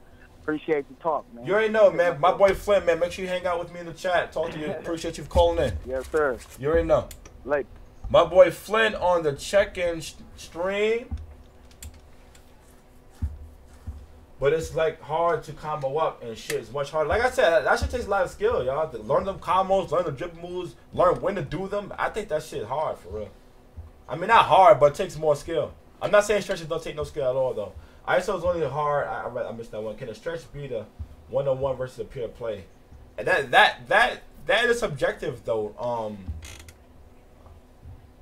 S6: Appreciate the talk, man.
S1: You already know, man. My boy Flynn, man. Make sure you hang out with me in the chat. Talk to you. Appreciate you for calling in.
S6: Yes, sir.
S1: You already know.
S6: Like,
S1: My boy Flynn on the check-in stream. But it's like hard to combo up and shit. It's much harder. Like I said, that shit takes a lot of skill, y'all. To learn them combos, learn the dribble moves, learn when to do them. I think that shit hard for real. I mean, not hard, but it takes more skill. I'm not saying stretches don't take no skill at all, though. ISO is only hard. I missed that one. Can a stretch be the one-on-one versus a pure play? And that is subjective, though.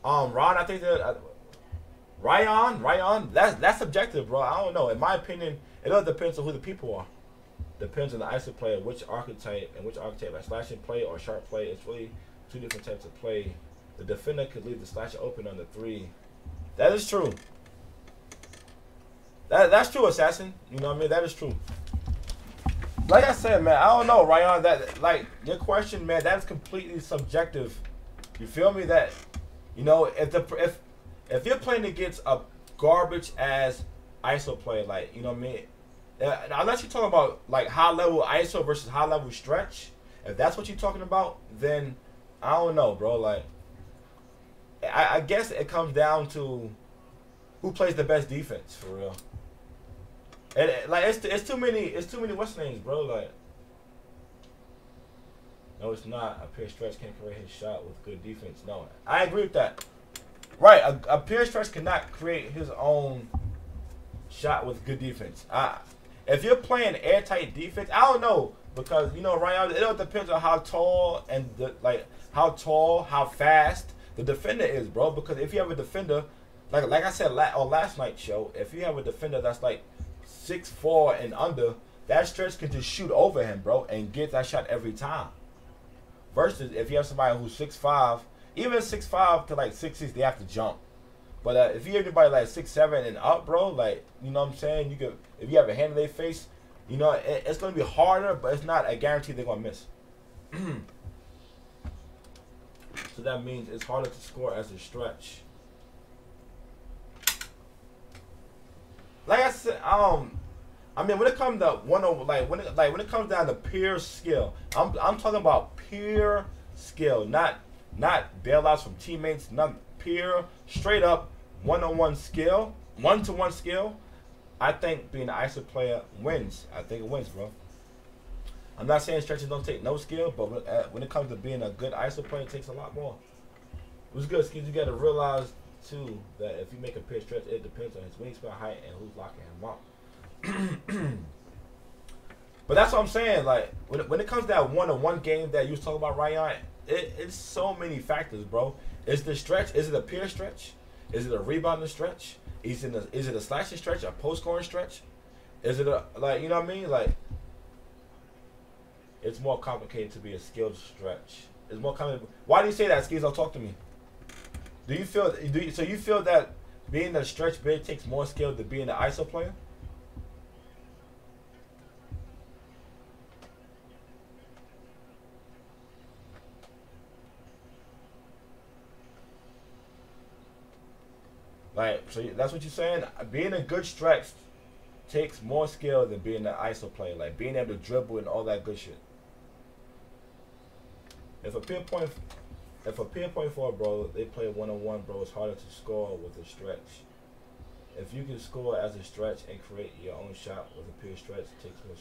S1: Ron, I think that Ryan, that's subjective, bro. I don't know. In my opinion, it all depends on who the people are. Depends on the ISO player, which archetype and which archetype, like slashing play or sharp play. It's really two different types of play. The defender could leave the slasher open on the 3. That is true. That's true, Assassin. You know what I mean? That is true. Like I said, man, I don't know, Ryan. That, like, your question, man, that's completely subjective. You feel me? That, you know, if you're playing against a garbage ass ISO player, like, you know what I mean? Unless you're talking about like high level ISO versus high level stretch, if that's what you're talking about, then I don't know, bro. Like, I guess it comes down to who plays the best defense for real. And like it's too many what's names, bro. Like, no, it's not. A pure stretch can't create his shot with good defense. No, I agree with that. Right, a pure stretch cannot create his own shot with good defense. If you're playing airtight defense, I don't know, because you know, Ryan, it all depends on how tall and how fast the defender is, bro. Because if you have a defender, like I said on last night's show, if you have a defender that's like 6'4" and under, that stretch can just shoot over him, bro, and get that shot every time. Versus if you have somebody who's 6'5", even 6'5" to like 6'6", they have to jump. But if you have anybody like 6'7" and up, bro, like, you know what I'm saying, you could, if you have a hand in their face, you know, it's gonna be harder, but it's not a guarantee they're gonna miss. So that means it's harder to score as a stretch. Like I said, I mean, when it comes to when it comes down to pure skill, I'm talking about pure skill, not bailouts from teammates, not pure, straight up one-on-one skill, one-to-one skill. I think being an ISO player wins. I think it wins, bro. I'm not saying stretches don't take no skill, but when it comes to being a good ISO player, it takes a lot more. What's good, Skis? You got to realize too that if you make a pure stretch, it depends on his wingspan height and who's locking him up. But that's what I'm saying. Like when it comes to that one-on-one game that you was talking about, Ryan, it's so many factors, bro. Is the stretch? Is it a pure stretch? Is it a rebounding stretch? Is it a slashing stretch? A post scoring stretch? Is it a you know what I mean? Like it's more complicated to be a skilled stretch. It's more complicated. Why do you say that, Skis? Don't talk to me. Do you feel? So you feel that being a stretch big takes more skill than being an ISO player? Like, so that's what you're saying? Being a good stretch takes more skill than being an ISO player. Like, being able to dribble and all that good shit. If a pinpoint 4, bro, they play one-on-one, bro, it's harder to score with a stretch. If you can score as a stretch and create your own shot with a pure stretch, it takes more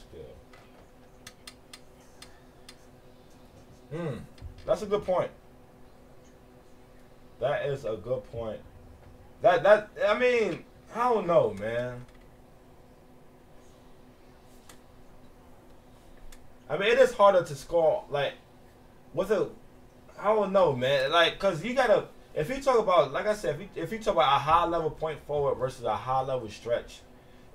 S1: skill. That's a good point. That is a good point. I mean, I don't know, man. I mean, it is harder to score, like, I don't know, man. Like, cause you gotta, if you talk about, like I said, if you talk about a high level point forward versus a high level stretch,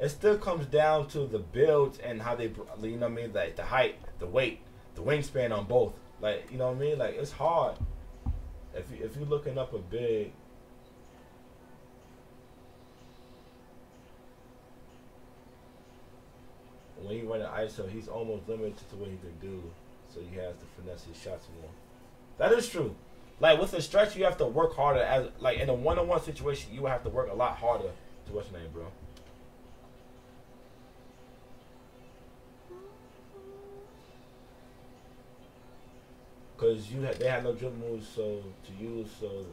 S1: it still comes down to the builds and how they, you know what I mean, like the height, the weight, the wingspan on both. Like, you know what I mean? Like, it's hard. If you're looking up a big. When he run an ISO, he's almost limited to what he can do, so he has to finesse his shots more. That is true. Like with a stretch, you have to work harder. As like in a one-on-one situation, you will have to work a lot harder. To what's your name, bro? Because they had no dribble moves so to use, so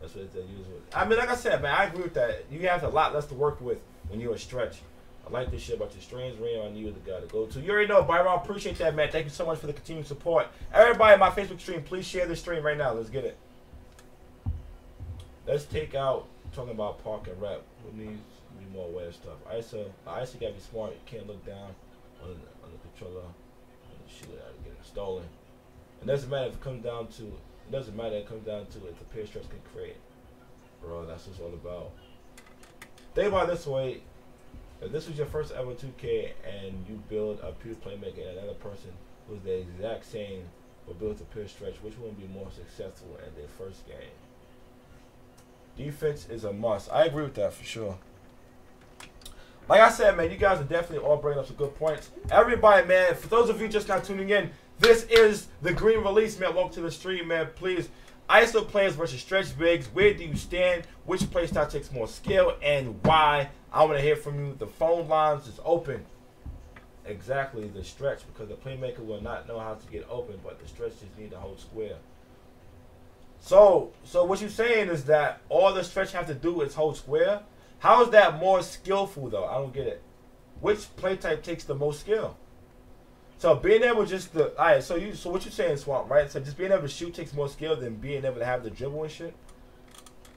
S1: that's what they use. I mean, like I said, man, I agree with that. You have a lot less to work with when you're a stretch. I like this shit about your strange Reem. I knew you were the guy to go to. You already know, Byron. I appreciate that, man. Thank you so much for the continued support. Everybody in my Facebook stream, please share the stream right now. Let's get it. Let's take out talking about park and rep. Who needs to be more aware of stuff? ISO gotta be smart. You can't look down on the controller and shoot it out and get it stolen. It doesn't matter if it comes down to. It doesn't matter. It comes down to if the peer stretch can create. Bro, that's what it's all about. Think about it this way. If this was your first ever 2K and you build a pure playmaker and another person who's the exact same but builds a pure stretch, which one would be more successful in their first game? Defense is a must. I agree with that for sure. Like I said, man, you guys are definitely all bringing up some good points. Everybody, man, for those of you just not tuning in, this is the Green Release, man. Welcome to the stream, man. Please, ISO players versus stretch bigs. Where do you stand? Which playstyle takes more skill and why? I want to hear from you. The phone lines is open. Exactly, the stretch, because the playmaker will not know how to get open, but the stretch just need to hold square. So what you're saying is that all the stretch have to do is hold square? How is that more skillful, though? I don't get it. Which play type takes the most skill? So being able just to, all right, so what you're saying, Swamp, right? So just being able to shoot takes more skill than being able to have the dribble and shit?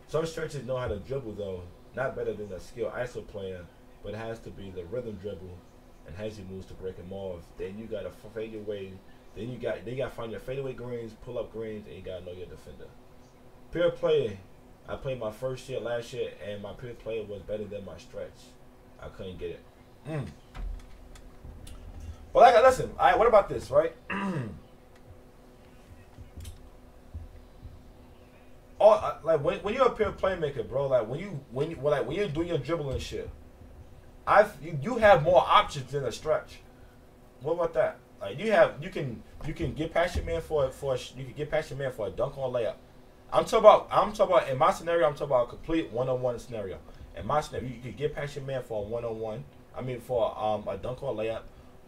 S1: Some stretches know how to dribble, though. Not better than a skilled ISO player, but it has to be the rhythm dribble and hezzy moves to break them off. Then you got to fade away. Then you got to find your fadeaway greens, pull up greens, and you got to know your defender. Pure player, I played my first year last year, and my pure player was better than my stretch. I couldn't get it. Well, listen. All right, what about this, right? Like when you're a pure playmaker, bro. Like when you're doing your dribbling shit, you have more options than a stretch. What about that? Like you can get past your man for a dunk or a layup. I'm talking about in my scenario. I'm talking about a complete one-on-one scenario. In my scenario, you can get past your man for a one-on-one. I mean for a dunk or a layup,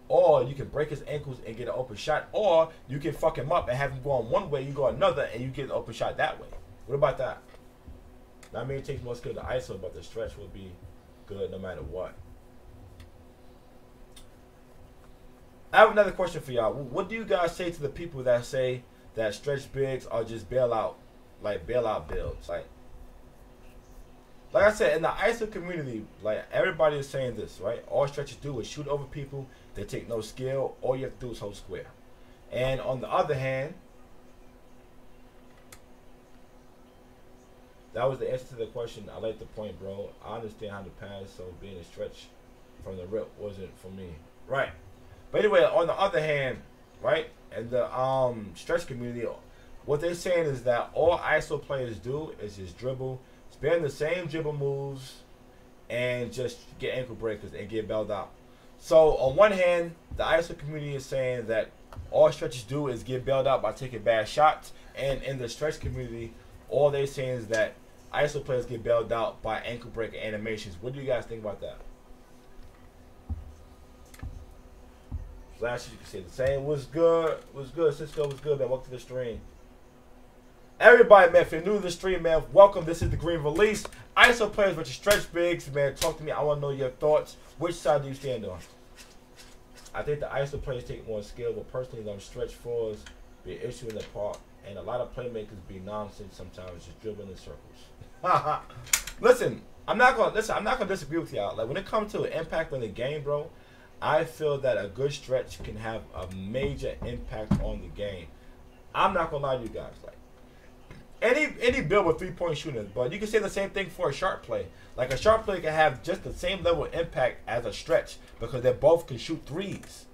S1: or you can break his ankles and get an open shot, or you can fuck him up and have him go on one way, you go another, and you get an open shot that way. What about that? I mean, it takes more skill to ISO, but the stretch will be good no matter what. I have another question for y'all. What do you guys say to the people that say that stretch bigs are just bailout builds? Like, like I said, in the ISO community, like everybody is saying this, right? All stretchers do is shoot over people. They take no skill. All you have to do is hold square. And on the other hand, that was the answer to the question. I like the point, bro. I understand how to pass, so being a stretch from the rip wasn't for me. Right. But anyway, on the other hand, right, and the stretch community, what they're saying is that all ISO players do is just dribble, spam the same dribble moves, and just get ankle breakers and get bailed out. So on one hand, the ISO community is saying that all stretchers do is get bailed out by taking bad shots, and in the stretch community, all they're saying is that ISO players get bailed out by ankle breaker animations. What do you guys think about that? Flash, you can say the same. What's good? What's good? Cisco, what's good, man? Welcome to the stream. Everybody, man, if you're new to the stream, man, welcome. This is the Green Release. ISO players versus stretch bigs, man. Talk to me. I want to know your thoughts. Which side do you stand on? I think the ISO players take more skill, but personally, them stretch fours be an issue in the park, and a lot of playmakers be nonsense sometimes, just dribbling in circles. Listen, I'm not gonna disagree with y'all. Like when it comes to an impact on the game, bro, I feel that a good stretch can have a major impact on the game. I'm not gonna lie to you guys. Like any build with 3-point shooting, but you can say the same thing for a sharp play. Like a sharp play can have just the same level of impact as a stretch because they both can shoot threes.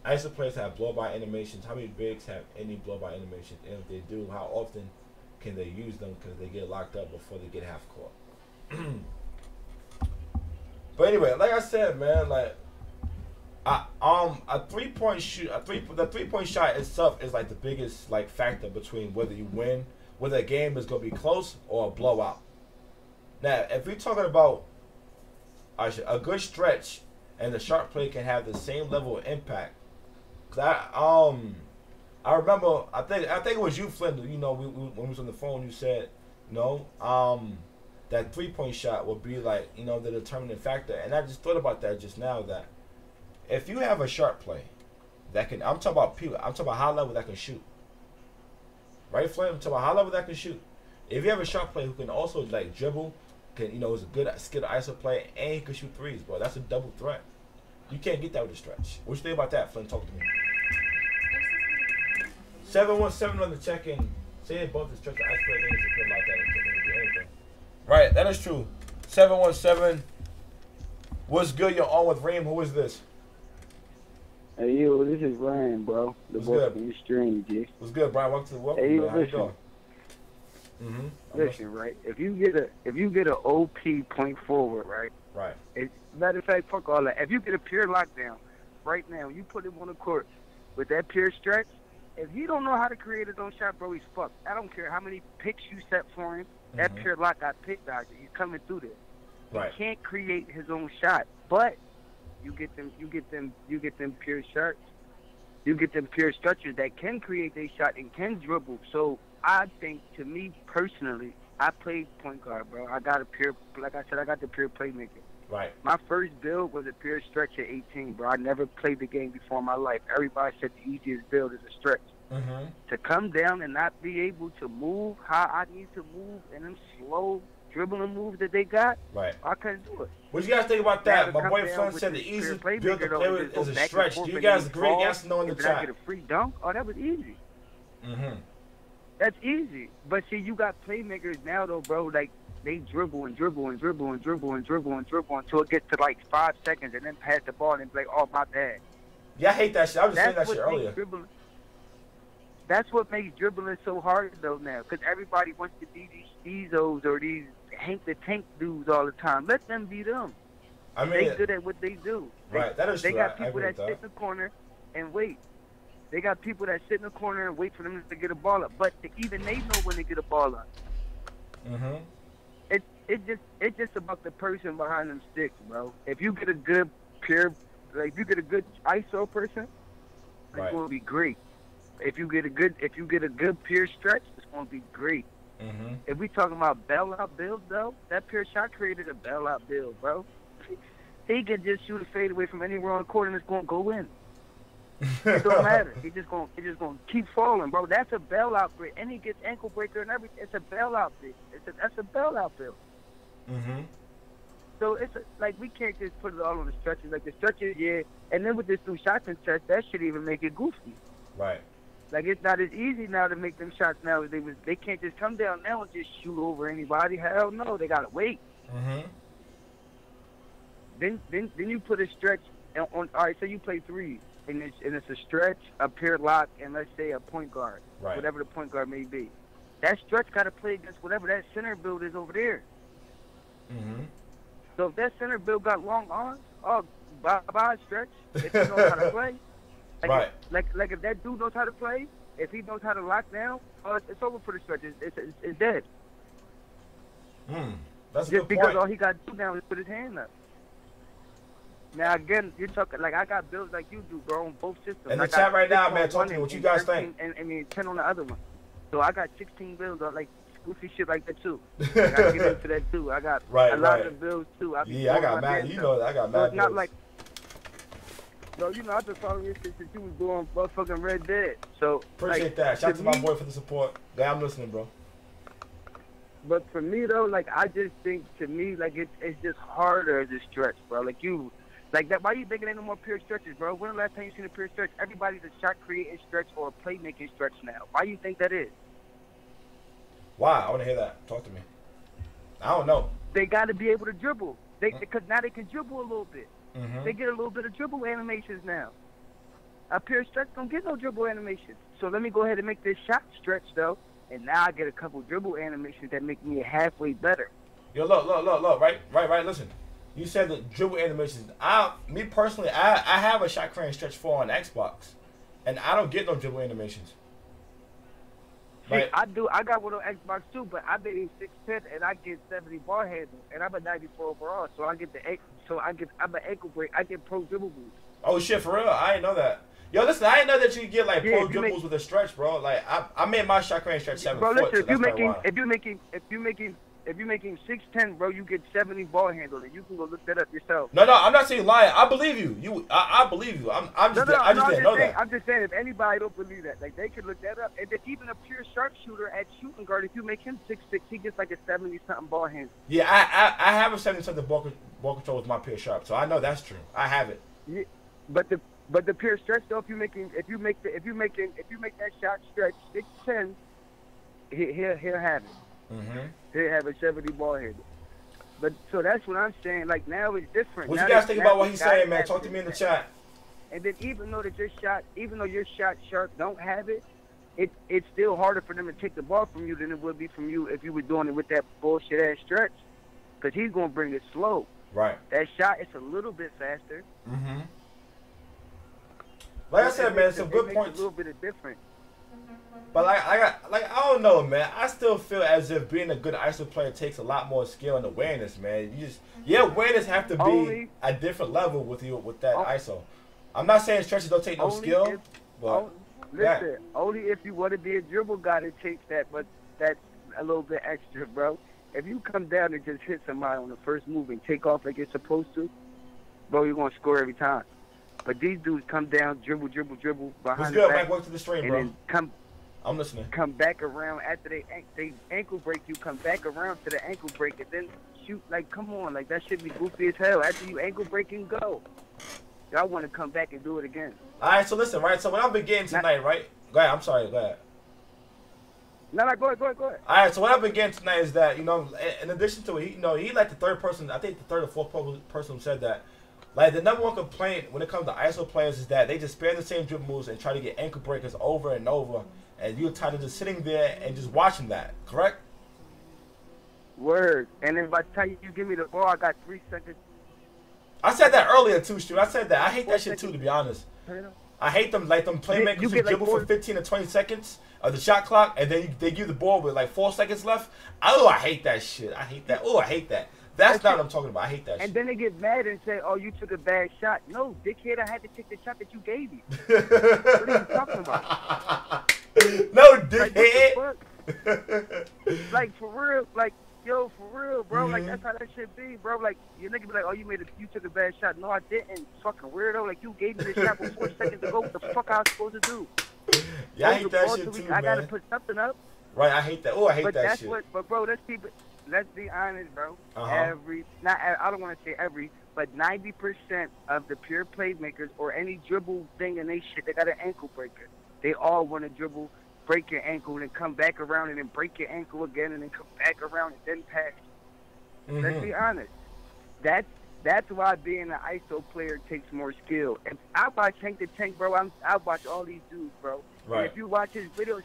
S1: ISO players have blow-by animations. How many bigs have any blow-by animations? And if they do, how often can they use them because they get locked up before they get half court? But anyway, like I said, man, like a 3-point shoot, the 3-point shot itself is like the biggest like factor between whether you win, whether a game is gonna be close or a blowout. Now, if we're talking about a good stretch and the sharp play can have the same level of impact, I remember I think it was you, Flint. You know, when we was on the phone, you said that 3-point shot would be like, you know, the determining factor. And I just thought about that just now, that if you have a sharp play that can, I'm talking about people, I'm talking about high level that can shoot. Right, Flint? I'm talking about high level that can shoot. If you have a sharp play who can also like dribble, can, you know, is a good skilled ISO player, and he can shoot threes, bro, that's a double threat. You can't get that with a stretch. What you think about that, Flint? Talk to me. 717 on the check-in. Saying both the stretch and ice player things to like that and do anything. Right, that is true. 717. What's good? You're on with Reem. Who is this?
S7: Hey, yo, this is Ryan, bro. The
S1: What's
S7: boy
S1: good?
S7: from the stream, G.
S1: What's good, Brian? Welcome.
S7: Hey,
S1: How you
S7: listen.
S1: doing?
S7: Listen, right? If you get an OP point forward, right?
S1: Right.
S7: Matter of fact, fuck all that. If you get a pure lockdown, right now, you put him on the court with that pure stretch. If he don't know how to create his own shot, bro, he's fucked. I don't care how many picks you set for him. That pure lock got picked out. He's coming through there.
S1: Right.
S7: He can't create his own shot, but you get them pure shots. You get them pure stretchers that can create their shot and can dribble. So I think, to me personally, I played point guard, bro. I got a pure, like I said, I got the pure playmaker.
S1: Right.
S7: My first build was a pure stretch at 18, bro. I never played the game before in my life. Everybody said the easiest build is a stretch. To come down and not be able to move how I need to move and them slow dribbling moves that they got,
S1: right,
S7: I couldn't do it.
S1: What you guys think about that? My boy Flint said the easiest build to play with is a stretch. Do you guys agree? Yes or no in the chat?
S7: I get a free dunk? Oh, that was easy. That's easy. But see, you got playmakers now, though, bro, like, they dribble and dribble and dribble and dribble and dribble and dribble until it gets to like 5 seconds and then pass the ball and be like, oh, my bad.
S1: Yeah, I hate that shit. I was just saying that shit earlier.
S7: That's what makes dribbling so hard, though, now, because everybody wants to be these Steezos or these Hank the Tank dudes all the time. Let them be them.
S1: I mean,
S7: they good at what they do.
S1: Right, that is true.
S7: They got people that sit in the corner and wait. They got people that sit in the corner and wait for them to get a ball up. But even they know when to get a ball up. It's just about the person behind them sticks, bro. If you get a good pure, like if you get a good ISO person, it's gonna be great. If you get a good pure stretch, it's gonna be great. If we talking about bailout builds, though, that pure shot created a bailout build, bro. He can just shoot a fade away from anywhere on the court and it's gonna go in. It don't matter. He just gonna keep falling, bro. That's a bailout bit, and he gets ankle breaker and everything. It's a bailout bit. That's a bailout bill.
S1: Mm-hmm.
S7: So it's like we can't just put it all on the stretches. Like the stretches, yeah. And then with this new shot contest, that should even make it goofy.
S1: Right.
S7: Like it's not as easy now to make them shots now as they can't just come down now and just shoot over anybody. Hell no, they gotta wait.
S1: Mm-hmm.
S7: Then you put a stretch on. All right, so you play threes, and it's a stretch, a pure lock, and let's say a point guard,
S1: right.
S7: Whatever the point guard may be. That stretch gotta play against whatever that center build is over there.
S1: Mm-hmm.
S7: So if that center build got long arms, oh, bye stretch. If he knows how to play, like
S1: right?
S7: Like if that dude knows how to play, if he knows how to lock down, oh, it's over for the stretch. It's dead.
S1: That's a
S7: just
S1: good
S7: because
S1: point.
S7: all he got to do now is put his hand up. Now again, you're talking like I got builds like you do, bro, on both systems.
S1: In the chat right now, man, talk to me what you guys
S7: 13,
S1: think.
S7: And 10 on the other one. So I got 16 builds on like goofy shit like that too. I gotta get into that too. I got a lot of builds too.
S1: I got mad. You know, I got mad.
S7: So it's not like, bro, you know, I've been following this since you was doing motherfucking Red Dead. So
S1: appreciate that. Shout out to my boy for the support. Yeah, I'm listening, bro.
S7: But for me though, like I just think to me like it's just harder as a stretch, bro. Like you. Like that, why you thinking ain't no more pure stretches, bro? When the last time you seen a pure stretch? Everybody's a shot creating stretch or a playmaking stretch now. Why you think that is?
S1: Why? I want to hear that. Talk to me. I don't know.
S7: They got to be able to dribble. Because now they can dribble a little bit.
S1: Mm-hmm.
S7: They get a little bit of dribble animations now. A pure stretch don't get no dribble animations. So let me go ahead and make this shot stretch though, and now I get a couple dribble animations that make me halfway better.
S1: Yo, look. Right. Listen. You said the dribble animations. Me personally, I have a shot creating stretch 4 on Xbox, and I don't get no dribble animations.
S7: See, I do. I got one on Xbox too, but I made 6'10" and I get 70 ball handle, and I'm a 94 overall. So I'm an ankle break. I get pro dribble boost.
S1: Oh shit, for real? I didn't know that. Yo, listen, I didn't know that you could get like pro dribbles with a stretch, bro. Like I made my shot creating stretch 7
S7: bro,
S1: foot.
S7: listen,
S1: So
S7: if you're making 6'10", bro, you get 70 ball handle, and you can go look that up yourself.
S1: No, I'm not saying lying. I believe you. I believe you. I just didn't know that.
S7: I'm just saying, if anybody don't believe that, like they could look that up. And then even a pure sharpshooter at shooting guard, if you make him 6'6", he gets like a 70-something ball handle.
S1: Yeah, I have a 70-something ball control with my pure sharp, so I know that's true. I have it.
S7: Yeah, but the pure stretch though, if you make that shot stretch 6'10", he'll have it.
S1: Mm-hmm.
S7: They have a 70 ball handle. But so that's what I'm saying. Like now it's different.
S1: What
S7: now
S1: you guys think about what he's saying, man? Talk to me in the chat.
S7: And then even though your shot sharp don't have it, it's still harder for them to take the ball from you than it would be from you if you were doing it with that bullshit ass stretch. Because he's gonna bring it slow.
S1: Right.
S7: That shot is a little bit faster.
S1: Mm-hmm. Like I said, man, some good points.
S7: A little bit of different.
S1: But I don't know, man. I still feel as if being a good ISO player takes a lot more skill and awareness, man. Your awareness have to be a different level with that ISO. I'm not saying stretches don't take no skill, but
S7: listen, only if you want to be a dribble guy, it takes that, but that's a little bit extra, bro. If you come down and just hit somebody on the first move and take off like you're supposed to, bro, you're gonna score every time. But these dudes come down, dribble behind the back,
S1: Mike? Welcome to the stream, bro.
S7: Then
S1: I'm listening.
S7: Come back around after they ankle break you. Come back around to the ankle break and then shoot. Like, come on, like that should be goofy as hell. After you ankle break and go, y'all want to come back and do it again.
S1: All right, so listen, right. So what I've been getting tonight, right? Go ahead. I'm sorry. Go ahead.
S7: No, go ahead.
S1: All right, so what I've been getting tonight is that in addition to it, he like the third person. I think the third or fourth person who said that. Like, the number one complaint when it comes to ISO players is that they just spam the same dribble moves and try to get ankle breakers over and over, and you're tired of just sitting there and just watching that, correct?
S7: Word. And then by the time you give me the ball, I got 3 seconds.
S1: I said that earlier, too, Stu. I said that. I hate that shit, too, to be honest. I hate them, like, them playmakers who dribble for 15 to 20 seconds of the shot clock, and then they give the ball with, like, 4 seconds left. I hate that shit. I hate that. That's not what I'm talking about. I hate that shit.
S7: And then they get mad and say, oh, you took a bad shot. No, dickhead, I had to take the shot that you gave me. What are you talking about?
S1: No, dickhead.
S7: Like, for real, like, yo, for real, bro. Like, that's how that should be, bro. Like, your nigga be like, oh, you took a bad shot. No, I didn't. Fucking weirdo. Like, you gave me the shot with 4 seconds ago. What the fuck I was supposed to do?
S1: Yeah, I hate that shit too,
S7: I gotta
S1: man.
S7: put something up.
S1: Right, I hate that. Oh, I hate
S7: but
S1: that
S7: that's
S1: shit.
S7: But bro, let's be honest, bro.
S1: Uh-huh.
S7: I don't want to say every, but 90% of the pure playmakers or any dribble thing and they shit, they got an ankle breaker. They all want to dribble, break your ankle, and then come back around and then break your ankle again and then come back around and then pass.
S1: Mm-hmm.
S7: Let's be honest. That's why being an ISO player takes more skill. And I watch Tank to Tank, bro. I watch all these dudes, bro.
S1: Right.
S7: And if you watch his videos,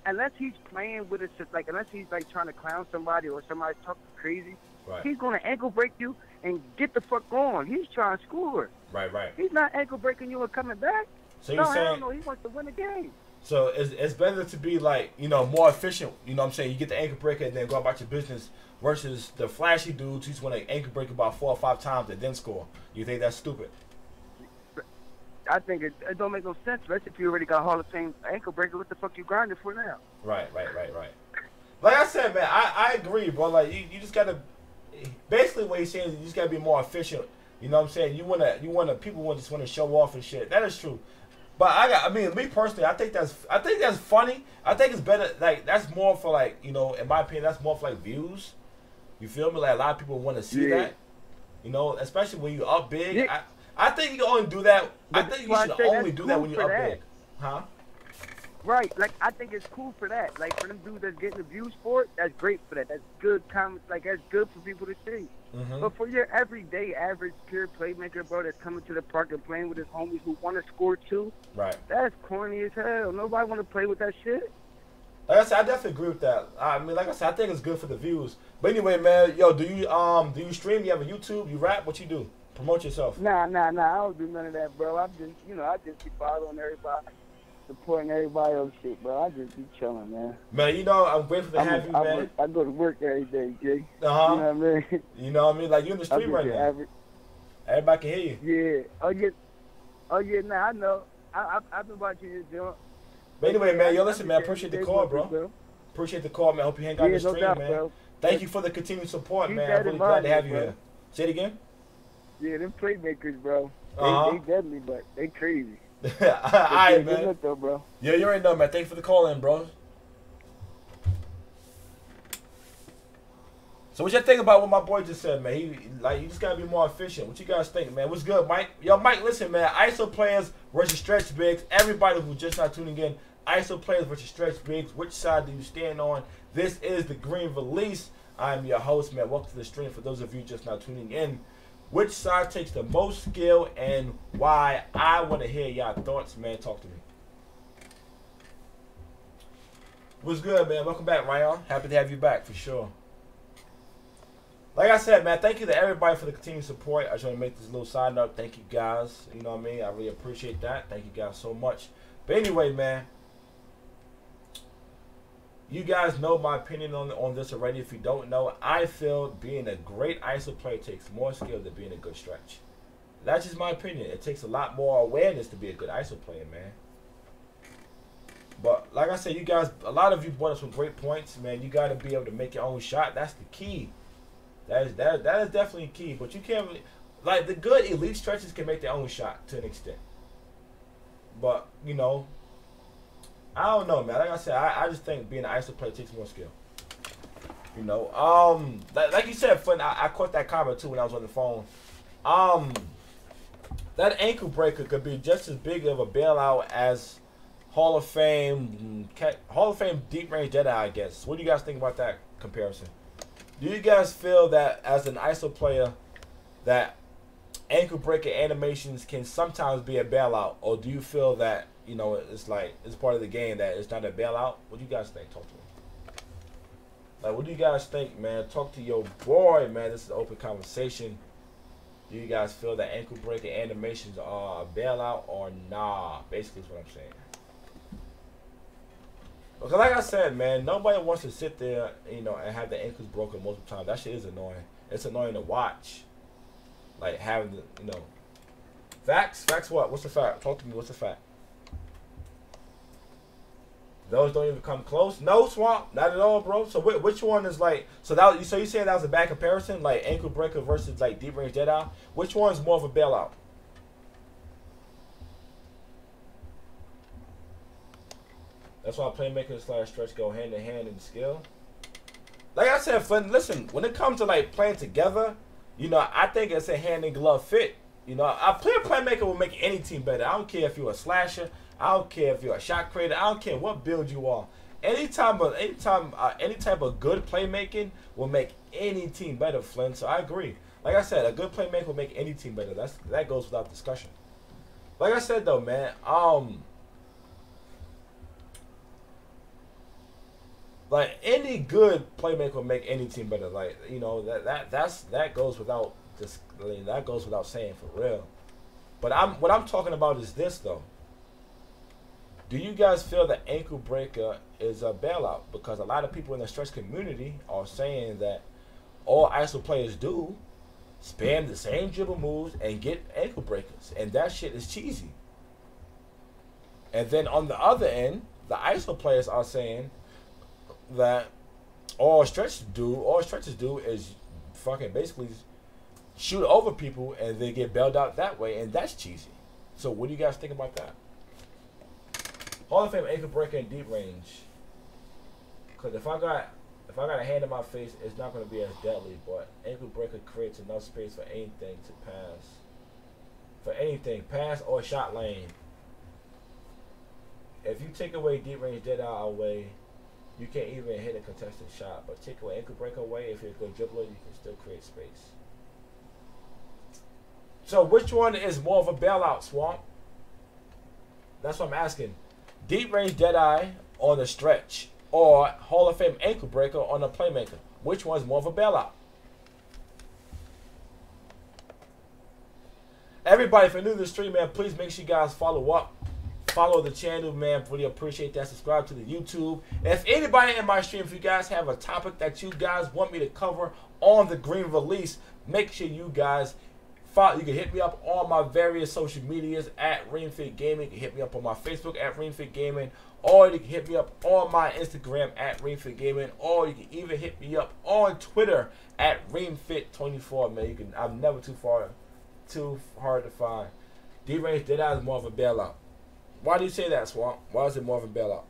S7: unless he's playing with us, like unless he's like trying to clown somebody or somebody talking crazy,
S1: right.
S7: He's gonna ankle break you and get the fuck going. He's trying to score.
S1: Right.
S7: He's not ankle breaking you and coming back.
S1: So you're saying?
S7: No, he wants to win the game.
S1: So it's better to be like, you know, more efficient. You know what I'm saying? You get the ankle breaker and then go about your business versus the flashy dudes who just want to ankle break about 4 or 5 times and then score. You think that's stupid?
S7: I think it don't make no sense, especially if you already got Hall of Fame ankle breaker. What the fuck you grinding for now?
S1: Right. Like I said, man, I agree, bro. Like you just gotta, basically what he's saying is you just gotta be more efficient. You know what I'm saying? You wanna people just wanna show off and shit. That is true. But I mean, me personally, I think that's funny. I think it's better. Like that's more for like, you know, in my opinion, that's more for like views. You feel me? Like a lot of people want to see that. You know, especially when you up big.
S7: Yeah.
S1: I think you can only do that.
S7: But
S1: I think you should only do that when you're up big. Huh?
S7: Right. Like I think it's cool for that. Like for them dudes that's getting the views for it, that's great for that. That's good comments. Like that's good for people to see.
S1: Mm-hmm.
S7: But for your everyday average pure playmaker, bro, that's coming to the park and playing with his homies who want to score too,
S1: right?
S7: That's corny as hell. Nobody want to play with that shit.
S1: Like I said, I definitely agree with that. I mean, like I said, I think it's good for the views. But anyway, man, yo, do you stream? You have a YouTube? You rap? What you do? Promote yourself.
S7: Nah. I don't do none of that, bro. I just be following everybody, supporting everybody else shit, bro. I just be chilling, man.
S1: Man, you know, I'm grateful to have you, man.
S7: I go to work every day, Jay.
S1: Uh-huh.
S7: You know what I mean?
S1: You know what I mean? Like, you're in the street right now. Everybody can hear
S7: you. Yeah. Oh, yeah, nah, I know. I've been watching you, Joe.
S1: But anyway, man, yo, listen, man, appreciate the call, bro. Appreciate the call, man. Hope you hang out in the stream, man.
S7: Bro.
S1: Thank you for the continued support, man. I'm really glad to have you here. Say it again?
S7: Yeah, them playmakers, bro. They deadly, but they crazy.
S1: All right, man.
S7: Though, bro.
S1: Yeah, you already know, man. Thanks for the call in, bro. So what you think about what my boy just said, man? You just gotta be more efficient. What you guys think, man? What's good, Mike? Yo, Mike, listen, man. ISO players versus stretch bigs. Everybody who's just not tuning in, ISO players versus stretch bigs. Which side do you stand on? This is the Green Release. I'm your host, man. Welcome to the stream. For those of you just not tuning in, which side takes the most skill and why? I want to hear y'all thoughts, man. Talk to me. What's good, man? Welcome back, Ryan. Happy to have you back for sure. Like I said, man, thank you to everybody for the continued support. I just want to make this little side note. Thank you guys. You know what I mean? I really appreciate that. Thank you guys so much. But anyway, man, you guys know my opinion on this already. If you don't know, I feel being a great ISO player takes more skill than being a good stretch. That's just my opinion. It takes a lot more awareness to be a good ISO player, man. But like I said, you guys, a lot of you brought up some great points, man. You got to be able to make your own shot. That's the key. That is definitely key. But you can't really, like, the good elite stretchers can make their own shot to an extent. But, you know, I don't know, man. Like I said, I just think being an ISO player takes more skill. You know, like you said, Flynn, I caught that comment too when I was on the phone. That ankle breaker could be just as big of a bailout as Hall of Fame deep range Jedi, I guess. What do you guys think about that comparison? Do you guys feel that as an ISO player that ankle breaker animations can sometimes be a bailout, or do you feel that, you know, it's like it's part of the game that it's not a bailout? What do you guys think? Talk to me. Like, what do you guys think, man? Talk to your boy, man. This is an open conversation. Do you guys feel that ankle breaker animations are a bailout or nah? Basically is what I'm saying. Because like I said, man, nobody wants to sit there, you know, and have the ankles broken multiple times. That shit is annoying. It's annoying to watch. Like, having the, you know. Facts? Facts what? What's the fact? Talk to me. What's the fact? Those don't even come close. No, Swamp, not at all, bro. So which one is like? So that so you saying that was a bad comparison, like ankle breaker versus like deep range dead eye? Which one's more of a bailout? That's why playmaker / stretch go hand in hand in skill. Like I said, Flynn, listen, when it comes to like playing together, you know, I think it's a hand in glove fit. You know, a playmaker will make any team better. I don't care if you're a slasher. I don't care if you're a shot creator. I don't care what build you are. Any type of good playmaking will make any team better, Flynn. So I agree. Like I said, a good playmaker will make any team better. That goes without discussion. Like I said though, man, like any good playmaker will make any team better. Like, you know, that goes without that goes without saying, for real. But what I'm talking about is this though. Do you guys feel that ankle breaker is a bailout? Because a lot of people in the stretch community are saying that all ISO players do spam the same dribble moves and get ankle breakers, and that shit is cheesy. And then on the other end, the ISO players are saying that all stretches do is fucking basically shoot over people and they get bailed out that way, and that's cheesy. So what do you guys think about that? Hall of Fame ankle breaker in deep range. Cause if I got a hand in my face, it's not gonna be as deadly. But ankle breaker creates enough space for anything to pass. For anything, pass or shot lane. If you take away deep range dead eye away, you can't even hit a contested shot. But take away ankle breaker away, if you're a good dribbler, you can still create space. So which one is more of a bailout, Swamp? That's what I'm asking. Deep range dead eye on the stretch or Hall of Fame ankle breaker on a playmaker. Which one's more of a bailout? Everybody, if you're new to the stream, man, please make sure you guys follow up. Follow the channel, man. Really appreciate that. Subscribe to the YouTube. If anybody in my stream, if you guys have a topic that you guys want me to cover on the green release, make sure you guys follow. You can hit me up on my various social medias at ReemFit Gaming. You can hit me up on my Facebook at ReemFit Gaming, or you can hit me up on my Instagram at ReemFit Gaming, or you can even hit me up on Twitter at ReemFit24. Man, you can. I'm never too hard to find. D-range dead eye is more of a bailout. Why do you say that, Swamp? Why is it more of a bailout?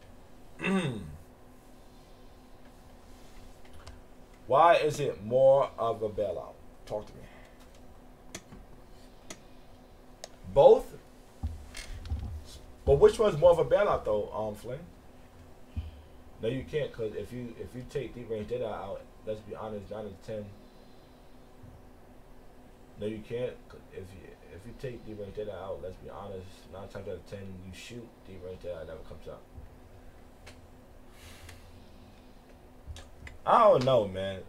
S1: Why is it more of a bailout? Talk to me. Both? But which one's more of a bailout though, Flynn? No, you can't, because if you take deep range dead eye out, let's be honest, 9 out of 10. No, you can't. If you take deep range dead eye out, let's be honest, 9 times out of 10 you shoot, deep range dead eye never comes out. I don't know, man.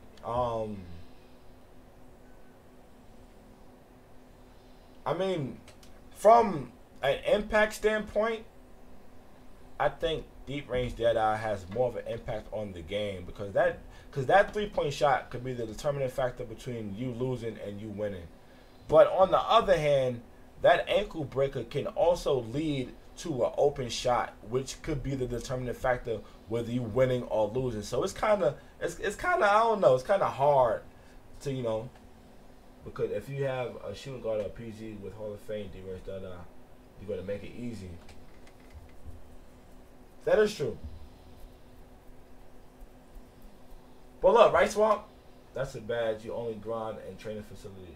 S1: I mean, from an impact standpoint, I think deep range dead eye has more of an impact on the game, because that 3-point shot could be the determining factor between you losing and you winning. But on the other hand, that ankle breaker can also lead to an open shot, which could be the determining factor whether you winning or losing. So it's kind of I don't know, it's kind of hard to, you know, because if you have a shooting guard or a PG with Hall of Fame deep range dead eye, you're going to make it easy. That is true. But look, right, Swamp? That's a badge you only grind in training facilities.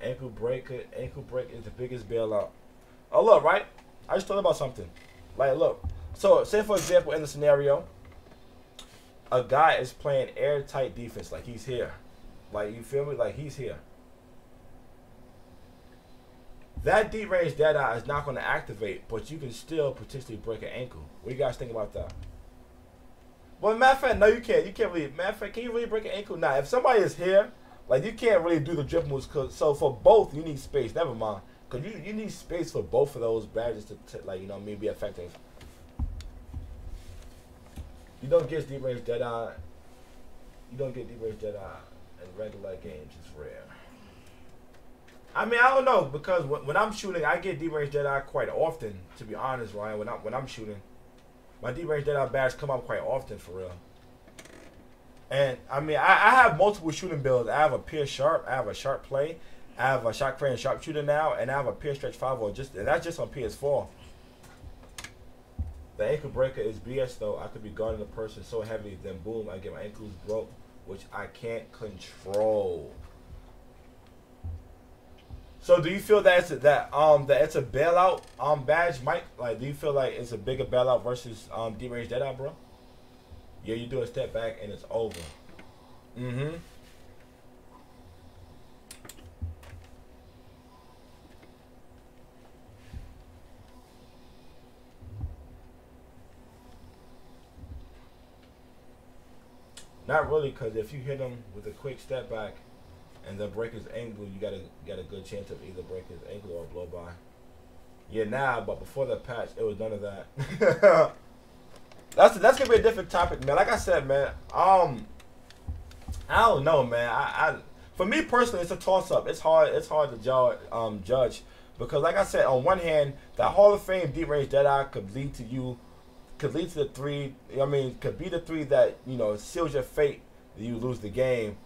S1: Ankle break is the biggest bailout. Oh, look, right? I just thought about something. Like, look. So, say, for example, in the scenario, a guy is playing airtight defense. Like, he's here. Like, you feel me? Like, he's here. That deep range dead eye is not going to activate, but you can still potentially break an ankle. What do you guys think about that? Well, matter of fact, no, you can't. You can't really. Matter of fact, can you really break an ankle? Nah, if somebody is here, like, you can't really do the dribble moves. So for both, you need space. Never mind, because you need space for both of those badges to like, you know, maybe be effective. You don't get deep range dead eye. You don't get deep range dead eye in regular games. It's rare. I mean, I don't know, because when I'm shooting, I get D-range dead-eye quite often, to be honest, Ryan. When I'm shooting, my D-range dead-eye badge come up quite often, for real. And, I mean, I have multiple shooting builds. I have a pure sharp, I have a sharp play, I have a shot crane sharpshooter now, and I have a pure stretch 5 and that's just on PS4. The ankle breaker is BS, though. I could be guarding a person so heavy, then boom, I get my ankles broke, which I can't control. So do you feel that it's a bailout badge, Mike? Like, do you feel like it's a bigger bailout versus D-range dead-eye, bro? Yeah, you do a step back and it's over. Mm-hmm. Not really, because if you hit him with a quick step back and then break his ankle, you got a good chance of either break his ankle or blow by. Yeah, now, but before the patch, it was none of that. That's gonna be a different topic, man. Like I said, man, I don't know, man. For me personally, it's a toss up. It's hard to judge because, like I said, on one hand, that Hall of Fame deep range dead-eye could lead to the 3. I mean, could be the 3 that, you know, seals your fate. You lose the game.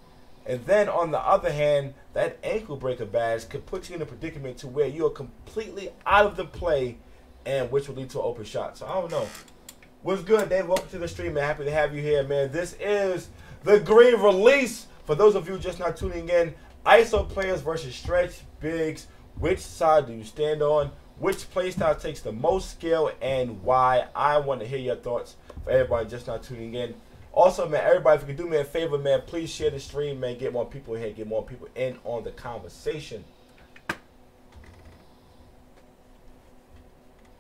S1: And then on the other hand, that ankle breaker badge could put you in a predicament to where you are completely out of the play, and which will lead to an open shot. So I don't know. What's good, Dave? Welcome to the stream, man. Happy to have you here, man. This is the green release. For those of you just not tuning in, ISO players versus stretch bigs. Which side do you stand on? Which playstyle takes the most skill and why? I want to hear your thoughts for everybody just not tuning in. Also, man, everybody, if you could do me a favor, man, please share the stream, man. Get more people here, get more people in on the conversation.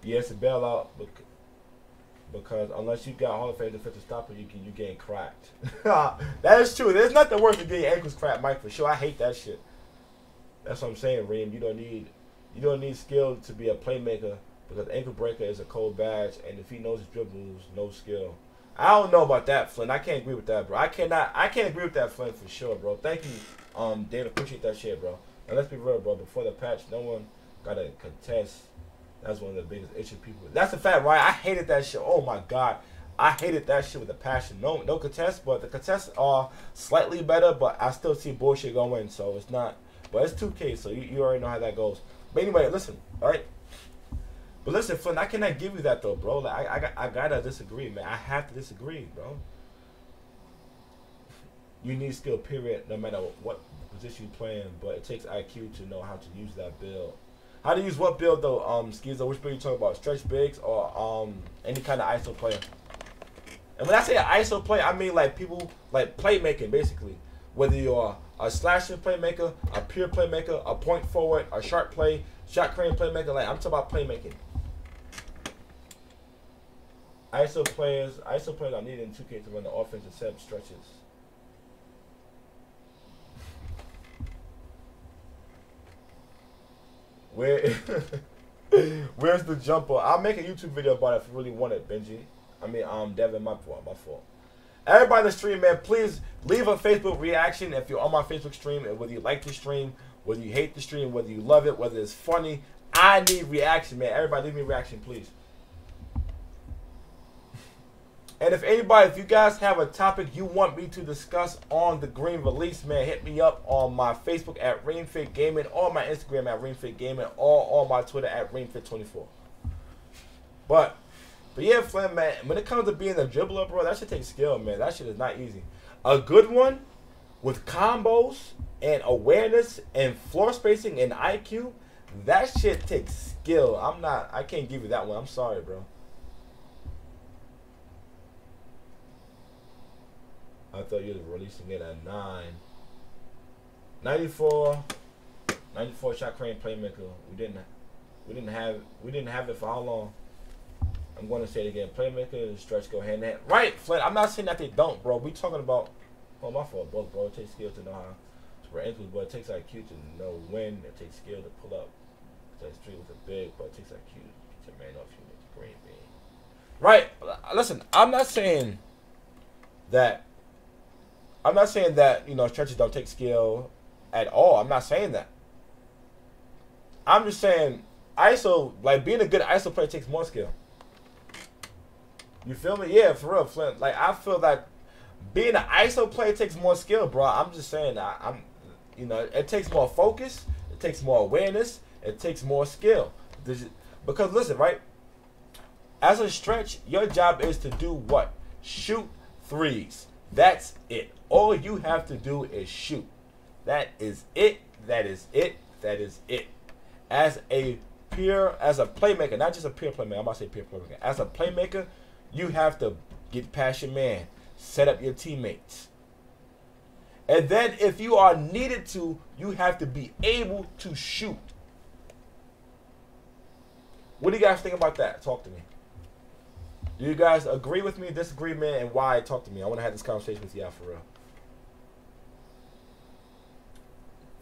S1: Yeah, it's a bailout because unless you got Hall of Fame defensive stopper, you getting cracked. That is true. There's nothing worse than getting ankles cracked, Mike, for sure. I hate that shit. That's what I'm saying, Reem. You don't need skill to be a playmaker because ankle breaker is a cold badge, and if he knows his dribble moves, no skill. I don't know about that, Flynn. I can't agree with that, bro. I can't agree with that, Flynn, for sure, bro. Thank you, Dave. Appreciate that shit, bro. And let's be real, bro. Before the patch, no one got to contest. That's one of the biggest issues people. That's a fact, right? I hated that shit. Oh my god, I hated that shit with a passion. No contests, but the contests are slightly better. But I still see bullshit going, so it's not. But it's 2K, so you already know how that goes. But anyway, listen, all right. But listen, Flynn, I cannot give you that though, bro. Like I gotta disagree, man. I have to disagree, bro. You need skill, period, no matter what position you're playing. But it takes IQ to know how to use that build. How to use what build though, Skeezer? Which build you talking about? Stretch bigs or any kind of ISO player? And when I say ISO play, I mean like people like playmaking basically. Whether you're a slashing playmaker, a pure playmaker, a point forward, a sharp play, shot crane playmaker, like I'm talking about playmaking. ISO players are needed in 2K to run the offense except stretches. Where's the jumper? I'll make a YouTube video about it if you really want it, Benji. I mean, Devin, my fault. Everybody in the stream, man, please leave a Facebook reaction if you're on my Facebook stream, and whether you like the stream, whether you hate the stream, whether you love it, whether it's funny. I need reaction, man. Everybody leave me a reaction, please. And if you guys have a topic you want me to discuss on the green release, man, hit me up on my Facebook at ReemFit or my Instagram at ReemFit or on my Twitter at ReemFit24. But yeah, Flynn, man, when it comes to being a dribbler, bro, that shit takes skill, man. That shit is not easy. A good one with combos and awareness and floor spacing and IQ, that shit takes skill. I can't give you that one. I'm sorry, bro. I thought you were releasing it at 9. 94 shot crane playmaker. We didn't have it for how long? I'm going to say it again. Playmaker and stretch go hand in hand. Right, Flynn. I'm not saying that they don't, bro. We talking about. Oh, my fault, both, bro. It takes skill to know how to wear ankles, but it takes IQ to know when. It takes skill to pull up. It takes street with a big, but it takes IQ to man off you with the green bean. Right. Listen, I'm not saying that. You know, stretches don't take skill at all. I'm not saying that. I'm just saying, ISO, like being a good ISO player takes more skill. You feel me? Yeah, for real, Flint. Like I feel that being an ISO player takes more skill, bro. I'm just saying, you know, it takes more focus, it takes more awareness, it takes more skill. Because listen, right? As a stretch, your job is to do what? Shoot threes. That's it. All you have to do is shoot. That is it. That is it. That is it. As a playmaker, not just a pure playmaker, I'm about to say pure playmaker. As a playmaker, you have to get past your man, set up your teammates. And then if you are needed to, you have to be able to shoot. What do you guys think about that? Talk to me. Do you guys agree with me, disagree, man, and why? Talk to me. I want to have this conversation with y'all for real.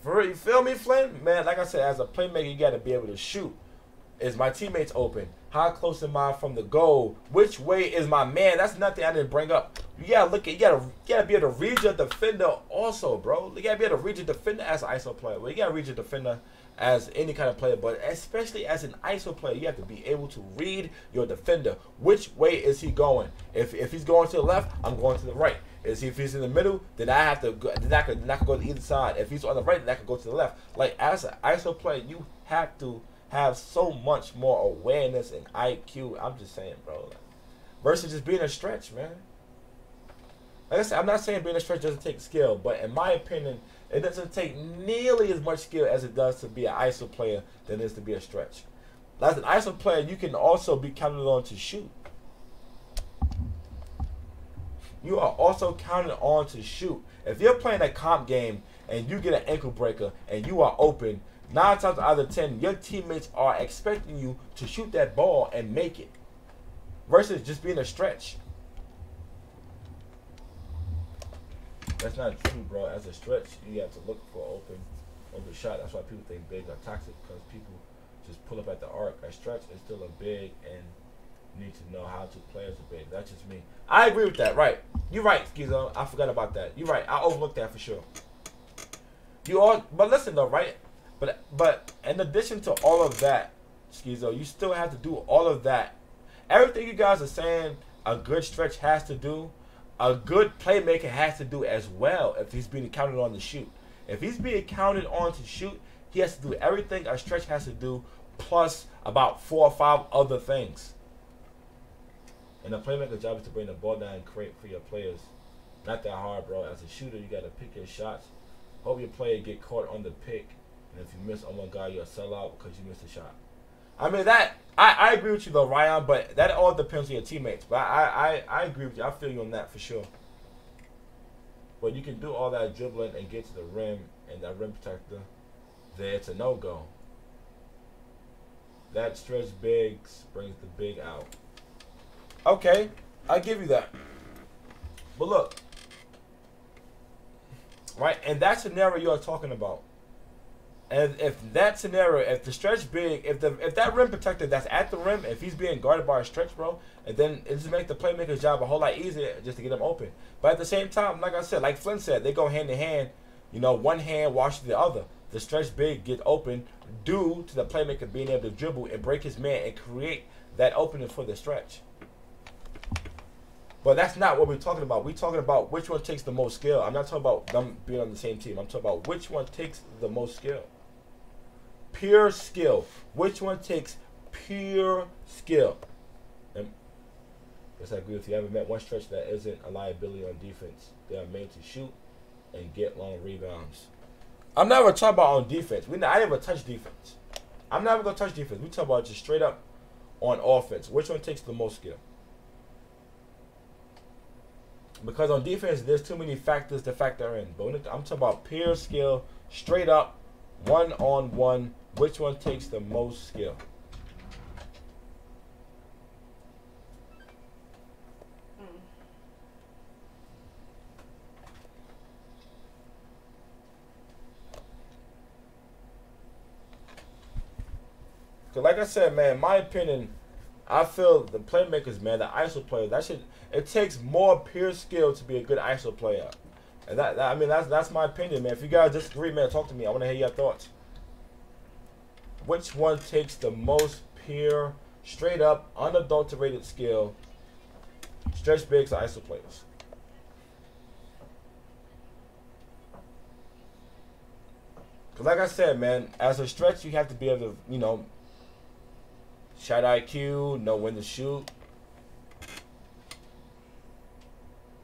S1: For real, you feel me, Flynn? Man, like I said, as a playmaker, you got to be able to shoot. Is my teammates open? How close am I from the goal? Which way is my man? That's nothing I didn't bring up. You gotta look at, you gotta be able to read your defender also, bro. You gotta be able to read your defender as an ISO player. Well, you gotta read your defender as any kind of player, but especially as an ISO player, you have to be able to read your defender. Which way is he going? If he's going to the left, I'm going to the right. If he's in the middle, then I have to go, then I could go to either side. If he's on the right, then I could go to the left. Like as an ISO player, you have to have so much more awareness and IQ. I'm just saying, bro. Like, versus just being a stretch, man. Like I said, I'm not saying being a stretch doesn't take skill, but in my opinion, it doesn't take nearly as much skill as it does to be an ISO player than it is to be a stretch. As an ISO player, you can also be counted on to shoot. You are also counted on to shoot. If you're playing a comp game and you get an ankle breaker and you are open, 9 times out of 10, your teammates are expecting you to shoot that ball and make it. Versus just being a stretch. That's not true, bro. As a stretch, you have to look for open shot. That's why people think bigs are toxic, because people just pull up at the arc. A stretch is still a big, and you need to know how to play as a big. That's just me. I agree with that, right? You're right, Schizo. I forgot about that. You're right. I overlooked that for sure. But listen though, right? But in addition to all of that, Schizo, you still have to do all of that. Everything you guys are saying a good stretch has to do, a good playmaker has to do as well if he's being counted on to shoot. If he's being counted on to shoot, he has to do everything a stretch has to do, plus about 4 or 5 other things. And the playmaker's job is to bring the ball down and create for your players. Not that hard, bro. As a shooter, you got to pick your shots. Hope your player get caught on the pick. And if you miss on one guy, you're a sellout because you missed a shot. I mean, I agree with you, though, Ryan, but that all depends on your teammates. But I agree with you. I feel you on that for sure. But you can do all that dribbling and get to the rim, and that rim protector, there it's a no-go. That stretch bigs brings the big out. Okay, I give you that. But look, right, and that scenario you're talking about, and if that scenario, if the stretch big, if that rim protector that's at the rim, if he's being guarded by a stretch, bro, and then it just makes the playmaker's job a whole lot easier just to get him open. But at the same time, like I said, like Flynn said, they go hand in hand. You know, one hand washes the other. The stretch big get open due to the playmaker being able to dribble and break his man and create that opening for the stretch. But that's not what we're talking about. We're talking about which one takes the most skill. I'm not talking about them being on the same team. I'm talking about which one takes the most skill. Pure skill. Which one takes pure skill? And yes, I agree with you. I haven't met one stretch that isn't a liability on defense. They are made to shoot and get long rebounds. I'm never talking about on defense. I never touch defense. I'm never going to touch defense. We talk about just straight up on offense. Which one takes the most skill? Because on defense, there's too many factors to factor in. But I'm talking about pure skill, straight up, one-on-one. Which one takes the most skill? Because like I said, man, in my opinion, I feel the playmakers, man, the ISO players, it takes more pure skill to be a good ISO player. And I mean, that's my opinion, man. If you guys disagree, man, talk to me. I want to hear your thoughts. which one takes the most pure, straight up, unadulterated skill? Stretch bigs or ISO players? Cause like I said, man, as a stretch, you have to be able to, you know, shot IQ, know when to shoot.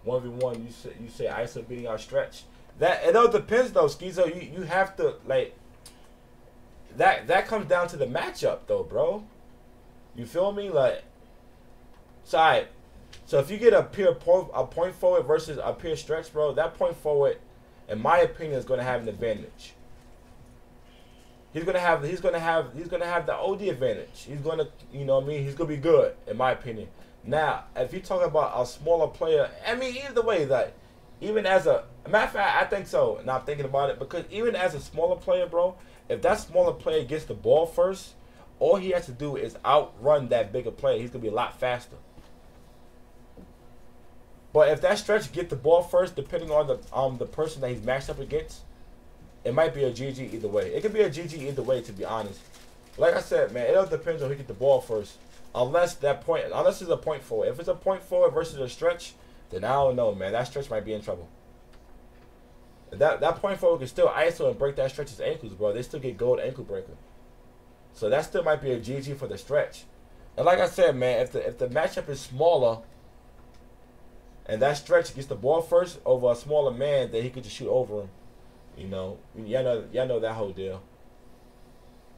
S1: 1v1, you say ISO beating our stretch. That it all depends though, Skeezo. You have to like that comes down to the matchup though, bro. You feel me? Like, so alright. So if you get a point forward versus a pure stretch, bro, that point forward, in my opinion, is going to have an advantage. He's gonna have the OD advantage. He's gonna, you know what I mean? He's gonna be good, in my opinion. Now, if you talk about a smaller player, I mean, either way, like, even as a matter of fact, I think so. Now I'm thinking about it, because even as a smaller player, bro, if that smaller player gets the ball first, all he has to do is outrun that bigger player. He's gonna be a lot faster. But if that stretch get the ball first, depending on the person that he's matched up against, it might be a GG either way. It could be a GG either way, to be honest. Like I said, man, it all depends on who get the ball first. Unless it's a point forward. If it's a point forward versus a stretch, then I don't know, man. That stretch might be in trouble. That point forward can still ISO and break that stretch's ankles, bro. They still get gold ankle breaker. So that still might be a GG for the stretch. And like I said, man, if the matchup is smaller and that stretch gets the ball first over a smaller man, then he could just shoot over him. You know, y'all know that whole deal.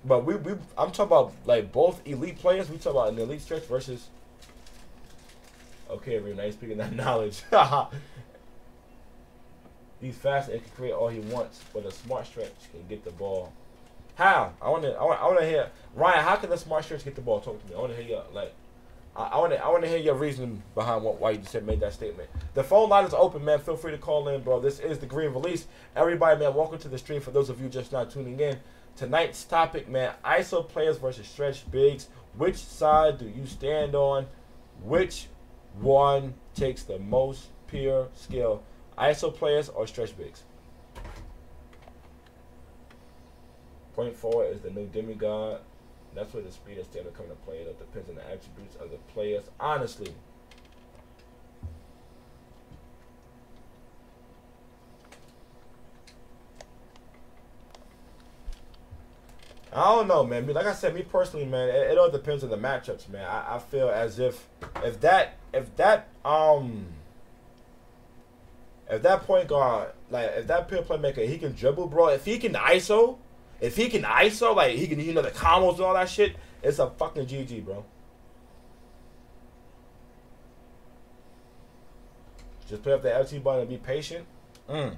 S1: But I'm talking about like both elite players. We talk about an elite stretch versus. Okay, Reem, now he's speaking that knowledge. He's fast and can create all he wants, but a smart stretch can get the ball. How? I want to hear Ryan. How can the smart stretch get the ball? Talk to me. I want to hear your like. I want to hear your reasoning behind why you just made that statement. The phone line is open, man. Feel free to call in, bro. This is the Green Release. Everybody, man, welcome to the stream. For those of you just not tuning in, tonight's topic, man, ISO players versus stretch bigs. Which side do you stand on? Which one takes the most pure skill? ISO players or stretch bigs? Point forward is the new demigod. That's where the speed and stamina come into play. It depends on the attributes of the players. Honestly, I don't know, man. Like I said, me personally, man, it all depends on the matchups, man. I feel as if that point guard, like if that pure playmaker, he can dribble, bro. If he can ISO, like he can, you know, the combos and all that shit, it's a fucking GG, bro. Just play up the LT button and be patient. Alright,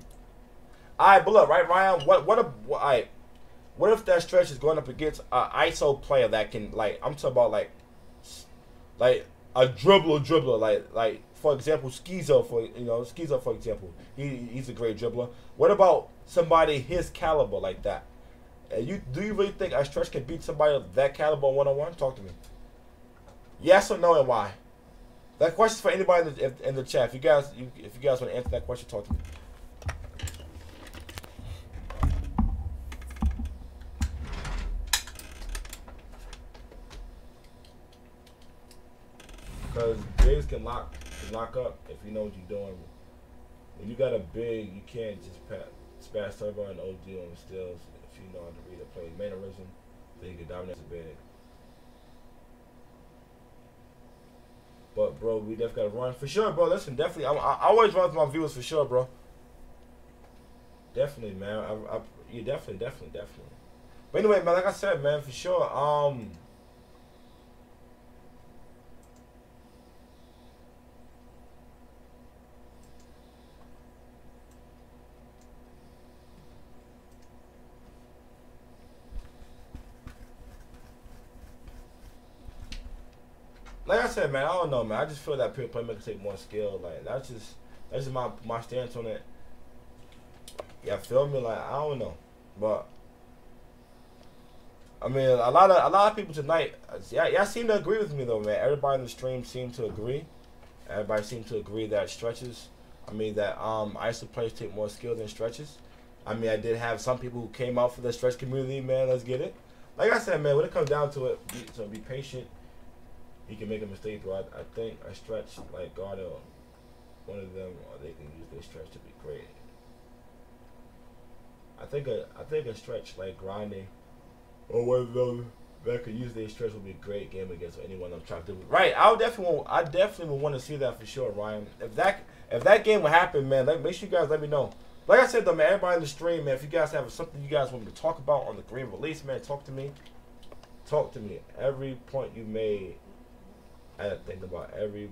S1: but look, right, Ryan, what if that stretch is going up against an ISO player that can, like, I'm talking about like a dribbler, like for example, Skeezo, for example, he's a great dribbler. What about somebody his caliber like that? Do you really think a stretch can beat somebody of that caliber one-on-one? Talk to me. Yes or no, and why? That question's for anybody in the chat. If you guys want to answer that question, talk to me. Because bigs can lock up if you know what you're doing. When you got a big, you can't just spaz turbo and OD on the stills. If you know how to read a play mannerism, then you can dominate a big. But bro, we definitely gotta run for sure, bro. Listen, definitely, I always run with my viewers for sure, bro. Definitely, man. Yeah, definitely. But anyway, man, like I said, man, for sure. Like I said, man, I don't know, man. I just feel that pure playmaker take more skill. Like that's just my stance on it. Yeah, feel me? Like I don't know, but I mean, a lot of people tonight, y'all seem to agree with me though, man. Everybody in the stream seemed to agree. Everybody seemed to agree that stretches. I mean that ISO players take more skill than stretches. I mean, I did have some people who came out for the stretch community, man. Let's get it. like I said, man, when it comes down to it, be patient. He can make a mistake, bro. I think a stretch like guard or one of them, or they can use their stretch to be great. I think a stretch like Grande or one of them that could use their stretch would be a great game against anyone I'm trying to do. Right, I definitely would want to see that for sure, Ryan. If that game would happen, man, make sure you guys let me know. Like I said though, man, everybody in the stream, man, if you guys have something you guys want me to talk about on the green release, man, talk to me. Talk to me. Every point you made, I had to think about every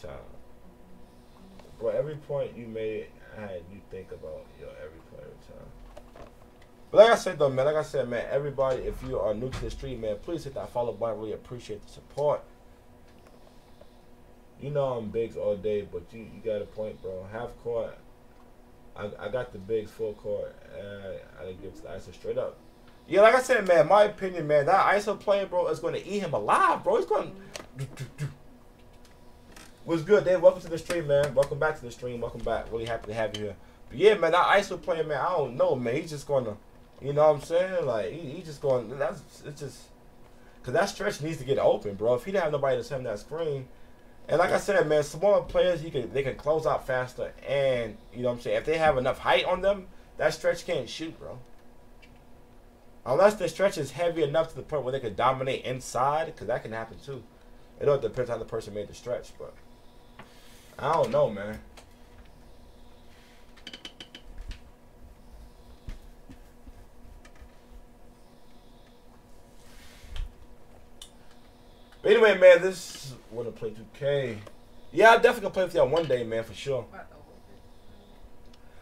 S1: time. Bro, every point you made, I had you think about every point every time. But like I said though, man, everybody, if you are new to the stream, man, please hit that follow button. Really appreciate the support. You know I'm bigs all day, but you got a point, bro. Half court, I got the bigs full court, and I didn't give it to the ISO straight up. Yeah, like I said, man, my opinion, man, that ISO playing, bro, is going to eat him alive, bro. He's going to... What's good, Dave? Welcome to the stream, man. Welcome back to the stream. Welcome back. Really happy to have you here. But yeah, man, that ISO player, man, I don't know, man. He's just going to... You know what I'm saying? Like, he just going... It's just... Because that stretch needs to get open, bro. If he didn't have nobody to send that screen... And like I said, man, smaller players, they can close out faster. And, you know what I'm saying? If they have enough height on them, that stretch can't shoot, bro. Unless the stretch is heavy enough to the point where they can dominate inside, because that can happen too. It all depends on how the person made the stretch, but I don't know, man. But anyway, man, this want to play 2K. Yeah, I'm definitely gonna play with y'all one day, man, for sure.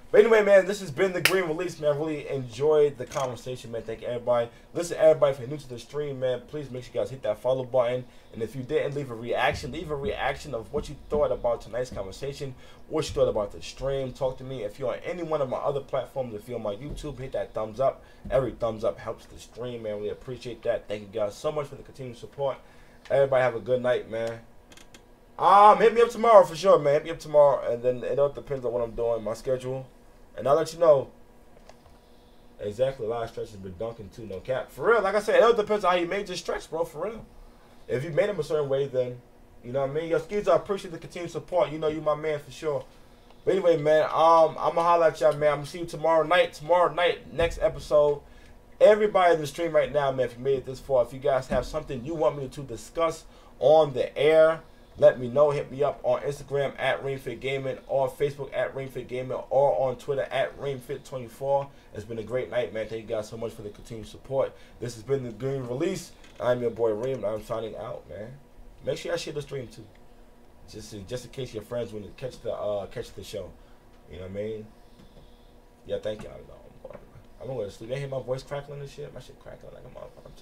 S1: But anyway, man, this has been the green release, man. I really enjoyed the conversation, man. Thank you, everybody. Listen, everybody, if you're new to the stream, man, please make sure you guys hit that follow button. And if you didn't, leave a reaction of what you thought about tonight's conversation, what you thought about the stream. Talk to me. If you're on any one of my other platforms, if you're on my YouTube, hit that thumbs up. Every thumbs up helps the stream, man. We appreciate that. Thank you guys so much for the continued support. Everybody have a good night, man. Hit me up tomorrow for sure, man. Hit me up tomorrow, and then it all depends on what I'm doing, my schedule. And I'll let you know exactly a lot of stretches been dunking too, no cap. For real, like I said, it all depends on how you made your stretch, bro, for real. If you made them a certain way, then, you know what I mean? Yo, Skis, I appreciate the continued support. You know you my man for sure. But anyway, man, I'm going to holler at y'all, man. I'm going to see you tomorrow night, next episode. Everybody in the stream right now, man, if you made it this far, if you guys have something you want me to discuss on the air, let me know. Hit me up on Instagram at ReemFitGaming, or Facebook at ReemFitGaming, or on Twitter at ReemFit24. It's been a great night, man. Thank you guys so much for the continued support. This has been the green release. I'm your boy Reem, and I'm signing out, man. Make sure y'all share the stream too, just in case your friends want to catch the show. You know what I mean? Yeah, thank y'all. I'm going to sleep. You hear my voice crackling and shit? My shit crackling like a motherfucker.